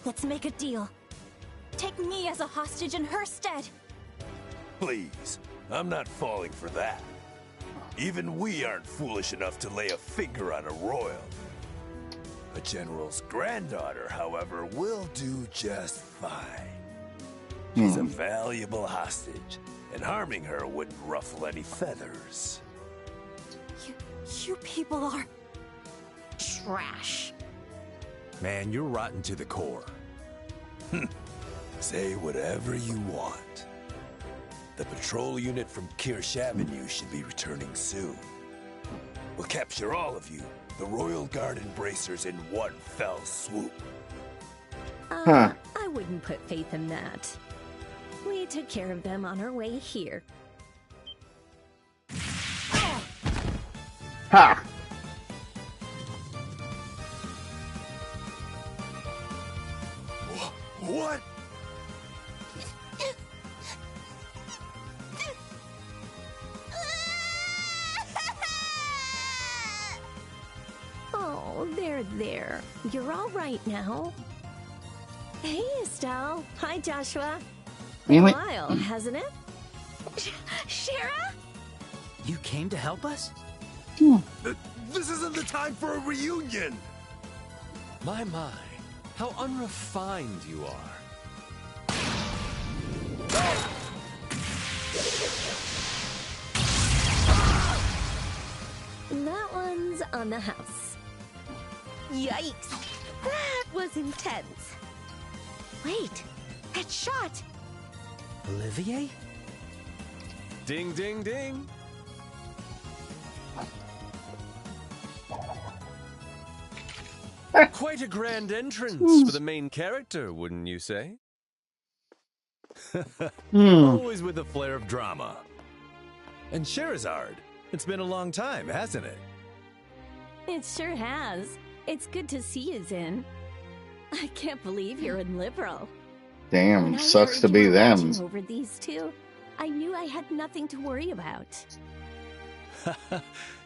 let's make a deal. Take me as a hostage in her stead. Please, I'm not falling for that. Even we aren't foolish enough to lay a finger on a royal. A general's granddaughter, however, will do just fine. She's a valuable hostage, and harming her wouldn't ruffle any feathers. You people are... trash. Man, you're rotten to the core. Say whatever you want. The patrol unit from Kirsch Avenue should be returning soon. We'll capture all of you, the Royal Guard embracers, in one fell swoop. Huh. I wouldn't put faith in that. We took care of them on our way here. Ha! What? Oh, there. You're all right now. Hey, Estelle. Hi, Joshua. Been a while, hasn't it? Shara? You came to help us? This isn't the time for a reunion! My, how unrefined you are. That one's on the house. Yikes! That was intense. Wait, that shot! Olivier? Ding, ding, ding. Quite a grand entrance for the main character, wouldn't you say? Always with a flair of drama. And Sherazard, it's been a long time, hasn't it? It sure has. It's good to see you, Zin. I can't believe you're in Liberal. Damn, When I sucks heard to you be were them. watching over these two, I knew I had nothing to worry about.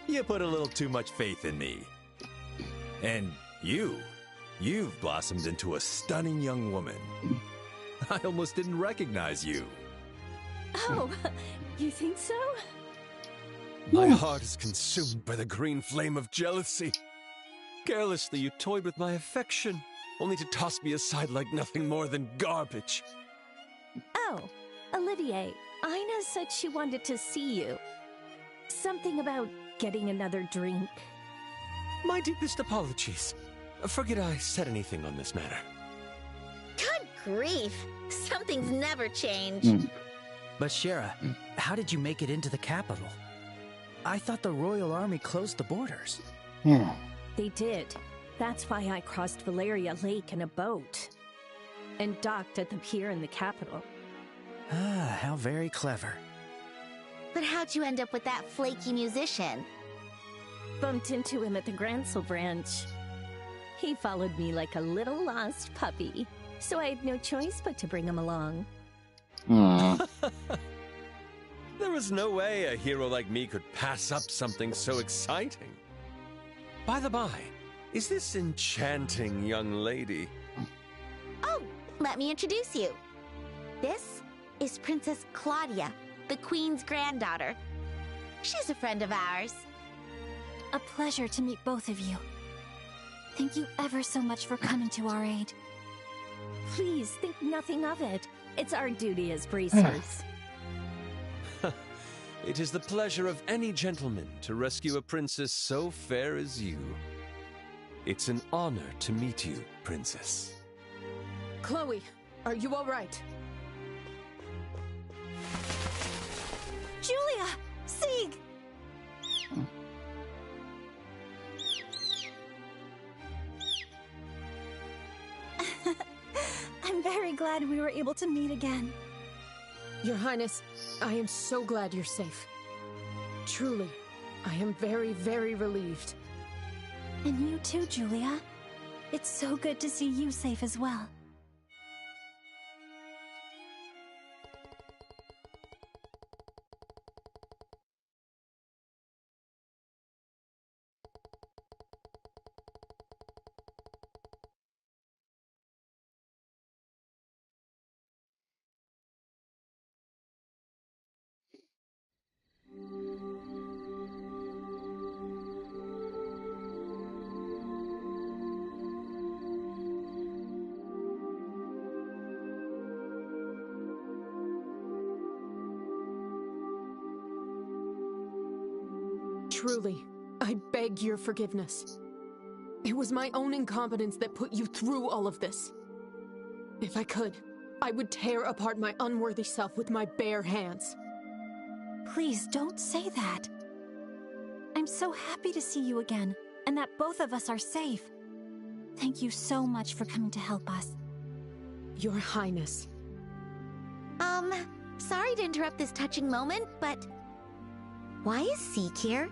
You put a little too much faith in me. And you've blossomed into a stunning young woman. I almost didn't recognize you. Oh, you think so? My heart is consumed by the green flame of jealousy. Carelessly, you toyed with my affection, only to toss me aside like nothing more than garbage. Oh, Olivier, Ina said she wanted to see you. Something about getting another drink. My deepest apologies. Forget I said anything on this matter. Good grief! Something's never changed. But Shara, how did you make it into the capital? I thought the Royal Army closed the borders. They did. That's why I crossed Valeria Lake in a boat. And docked at the pier in the capital. Ah, how very clever. But how'd you end up with that flaky musician? Bumped into him at the Gransel branch. He followed me like a little lost puppy, so I had no choice but to bring him along. There was no way a hero like me could pass up something so exciting. By the by, is this enchanting young lady? Oh, let me introduce you. This is Princess Claudia, the Queen's granddaughter. She's a friend of ours. A pleasure to meet both of you. Thank you ever so much for coming to our aid. Please think nothing of it. It's our duty as bracers. It is the pleasure of any gentleman to rescue a princess so fair as you. It's an honor to meet you, princess. Chloe, are you all right? Julia! Sieg! I'm very glad we were able to meet again. Your Highness, I am so glad you're safe. Truly, I am very, very relieved. And you too, Julia. It's so good to see you safe as well. Truly, I beg your forgiveness. It was my own incompetence that put you through all of this. If I could, I would tear apart my unworthy self with my bare hands. Please don't say that. I'm so happy to see you again, and that both of us are safe. Thank you so much for coming to help us. Your Highness. Sorry to interrupt this touching moment, but why is Sieg here?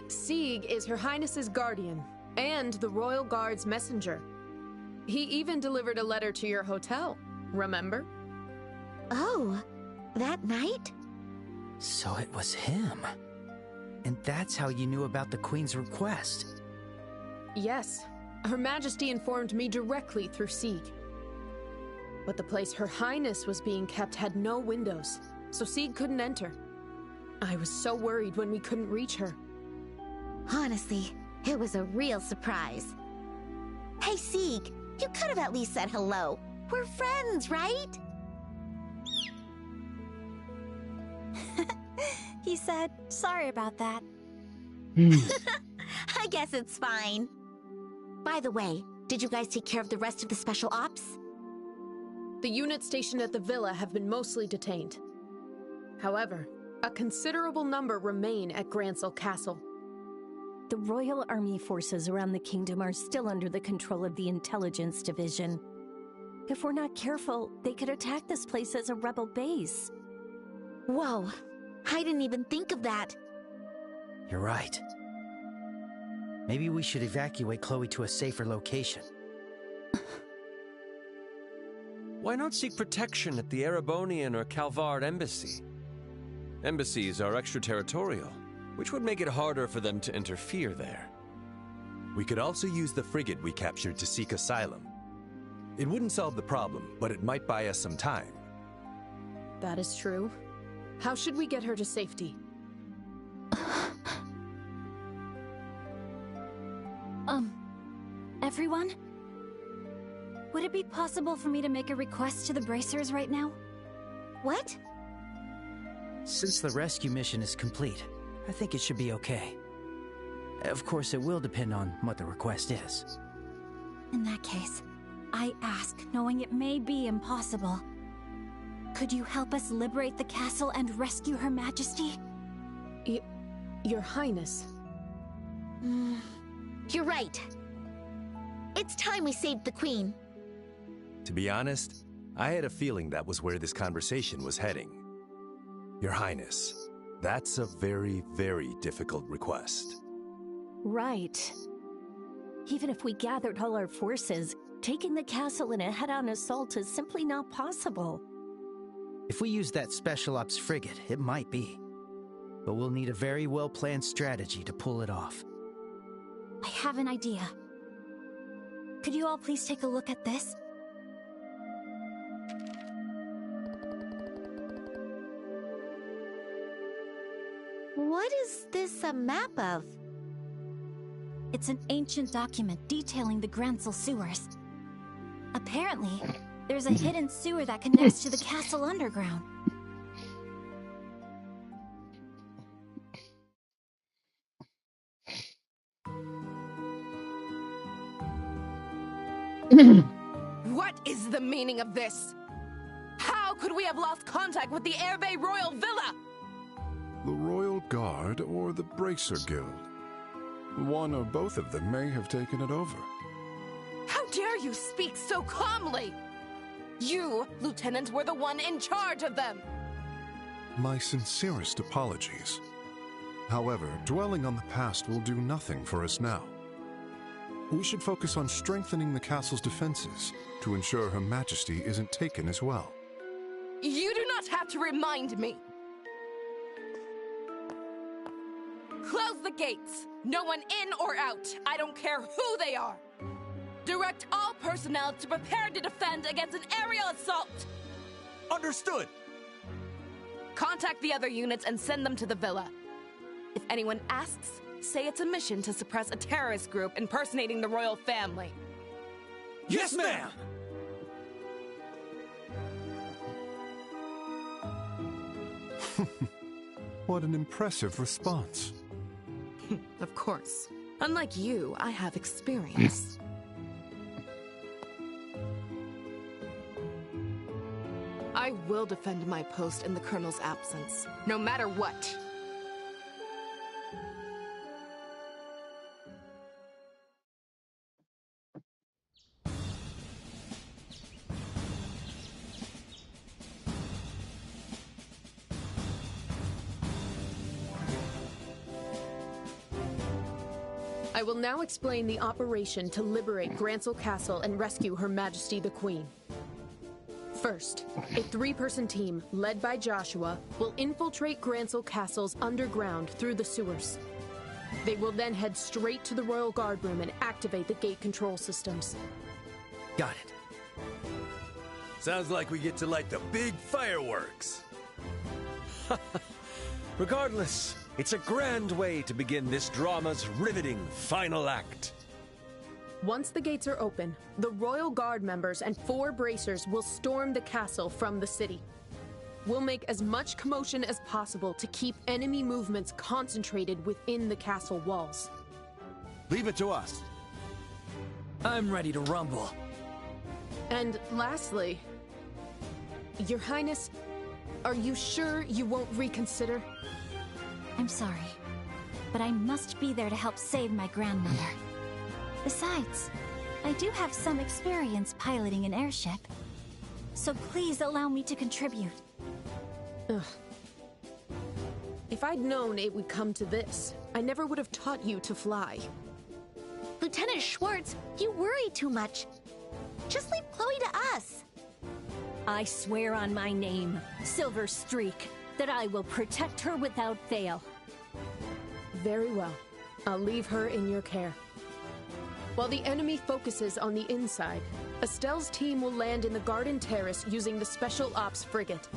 Sieg is Her Highness's guardian, and the Royal Guard's messenger. He even delivered a letter to your hotel, remember? Oh, that night? So it was him. And that's how you knew about the Queen's request. Yes, Her Majesty informed me directly through Sieg. But the place Her Highness was being kept had no windows, so Sieg couldn't enter. I was so worried when we couldn't reach her. Honestly, it was a real surprise. Hey, Sieg, you could have at least said hello. We're friends, right? He said, sorry about that. I guess it's fine. By the way, did you guys take care of the rest of the special ops? The units stationed at the villa have been mostly detained. However, a considerable number remain at Grancel Castle. The Royal Army forces around the kingdom are still under the control of the Intelligence Division. If we're not careful, they could attack this place as a rebel base. Whoa, I didn't even think of that. You're right. Maybe we should evacuate Chloe to a safer location. Why not seek protection at the Erebonian or Calvard embassy? Embassies are extraterritorial, which would make it harder for them to interfere there. We could also use the frigate we captured to seek asylum. It wouldn't solve the problem, but it might buy us some time. That is true. How should we get her to safety? Everyone? Would it be possible for me to make a request to the bracers right now? What? Since the rescue mission is complete, I think it should be okay. Of course, it will depend on what the request is. In that case, I ask, knowing it may be impossible. Could you help us liberate the castle and rescue Her Majesty? Your Highness. You're right. It's time we saved the Queen. To be honest, I had a feeling that was where this conversation was heading. Your Highness, that's a very, very difficult request. Right. Even if we gathered all our forces, taking the castle in a head-on assault is simply not possible. If we use that special ops frigate, it might be. But we'll need a very well-planned strategy to pull it off. I have an idea. Could you all please take a look at this? What is this a map of? It's an ancient document detailing the Grancel sewers. Apparently, there's a hidden sewer that connects to the castle underground. What is the meaning of this? How could we have lost contact with the Airbay Royal Villa? The Royal Guard or the Bracer Guild. One or both of them may have taken it over. How dare you speak so calmly? You, Lieutenant, were the one in charge of them. My sincerest apologies. However, dwelling on the past will do nothing for us now. We should focus on strengthening the castle's defenses to ensure Her Majesty isn't taken as well. You do not have to remind me. Close the gates. No one in or out. I don't care who they are. Direct all personnel to prepare to defend against an aerial assault. Understood. Contact the other units and send them to the villa. If anyone asks, say it's a mission to suppress a terrorist group impersonating the royal family. Yes, ma'am! What an impressive response. Of course. Unlike you, I have experience. I will defend my post in the Colonel's absence, no matter what. I will now explain the operation to liberate Grancel Castle and rescue Her Majesty the Queen. First, a 3-person team, led by Joshua, will infiltrate Grancel Castle's underground through the sewers. They will then head straight to the Royal Guard room and activate the gate control systems. Got it. Sounds like we get to light the big fireworks. Regardless, it's a grand way to begin this drama's riveting final act. Once the gates are open, the Royal Guard members and 4 bracers will storm the castle from the city. We'll make as much commotion as possible to keep enemy movements concentrated within the castle walls. Leave it to us. I'm ready to rumble. And lastly, Your Highness, are you sure you won't reconsider? I'm sorry, but I must be there to help save my grandmother. Besides, I do have some experience piloting an airship, so please allow me to contribute. Ugh. If I'd known it would come to this, I never would have taught you to fly. Lieutenant Schwartz, you worry too much. Just leave Chloe to us. I swear on my name, Silver Streak, that I will protect her without fail. Very well. I'll leave her in your care. While the enemy focuses on the inside, Estelle's team will land in the Garden Terrace using the Special Ops frigate.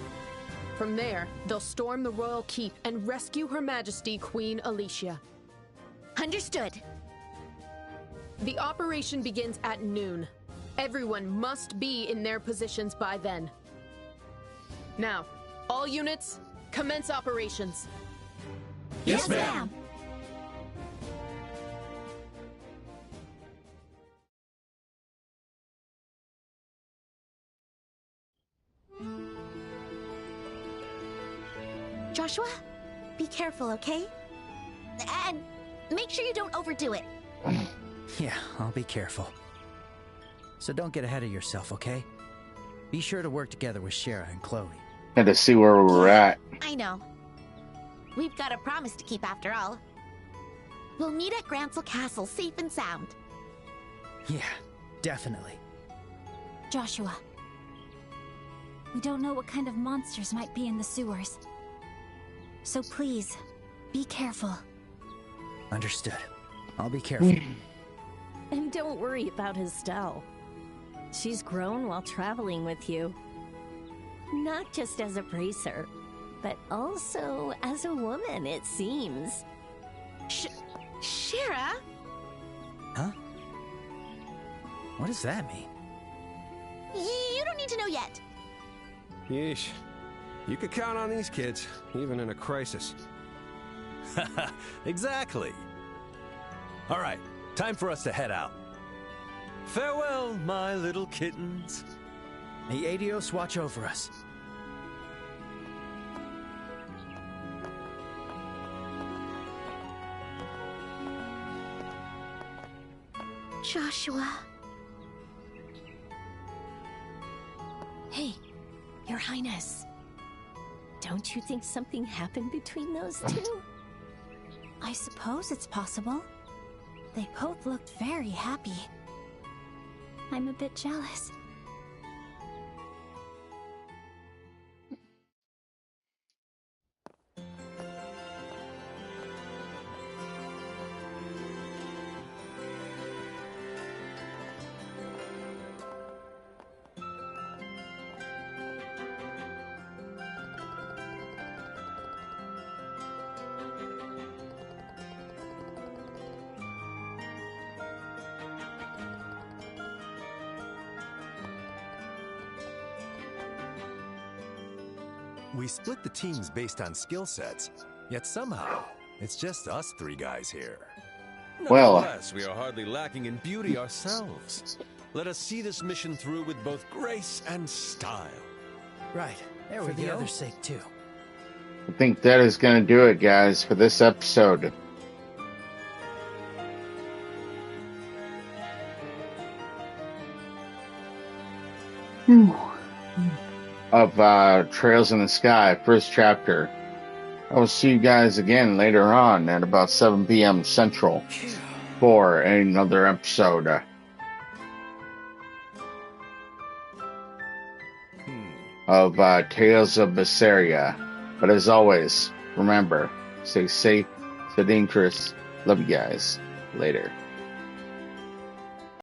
From there, they'll storm the Royal Keep and rescue Her Majesty Queen Alicia. Understood. The operation begins at noon. Everyone must be in their positions by then. Now, all units, commence operations. Yes, ma'am. Joshua, be careful, okay? And make sure you don't overdo it. Yeah, I'll be careful. So don't get ahead of yourself, okay? Be sure to work together with Shara and Chloe. And to see where we're at. I know. We've got a promise to keep after all. We'll meet at Grancel Castle safe and sound. Yeah, definitely. Joshua, we don't know what kind of monsters might be in the sewers. So please, be careful. Understood. I'll be careful. And don't worry about Estelle. She's grown while traveling with you. Not just as a bracer, but also as a woman, it seems. Shara? Huh? What does that mean? You don't need to know yet. Yeesh. You could count on these kids, even in a crisis. Exactly. All right, time for us to head out. Farewell, my little kittens. May Adios watch over us. Joshua. Hey, Your Highness. Don't you think something happened between those two? I suppose it's possible. They both looked very happy. I'm a bit jealous. We split the teams based on skill sets, Yet somehow, it's just us three guys here. Well, Nonetheless, we are hardly lacking in beauty ourselves. Let us see this mission through with both grace and style. Right. There we go. For the other's sake, too. I think that is going to do it, guys, for this episode. Of Trails in the Sky, first chapter. I will see you guys again later on at about 7 p.m. Central for another episode of Tales of Berseria. But as always, remember, stay safe, stay dangerous. Love you guys. Later.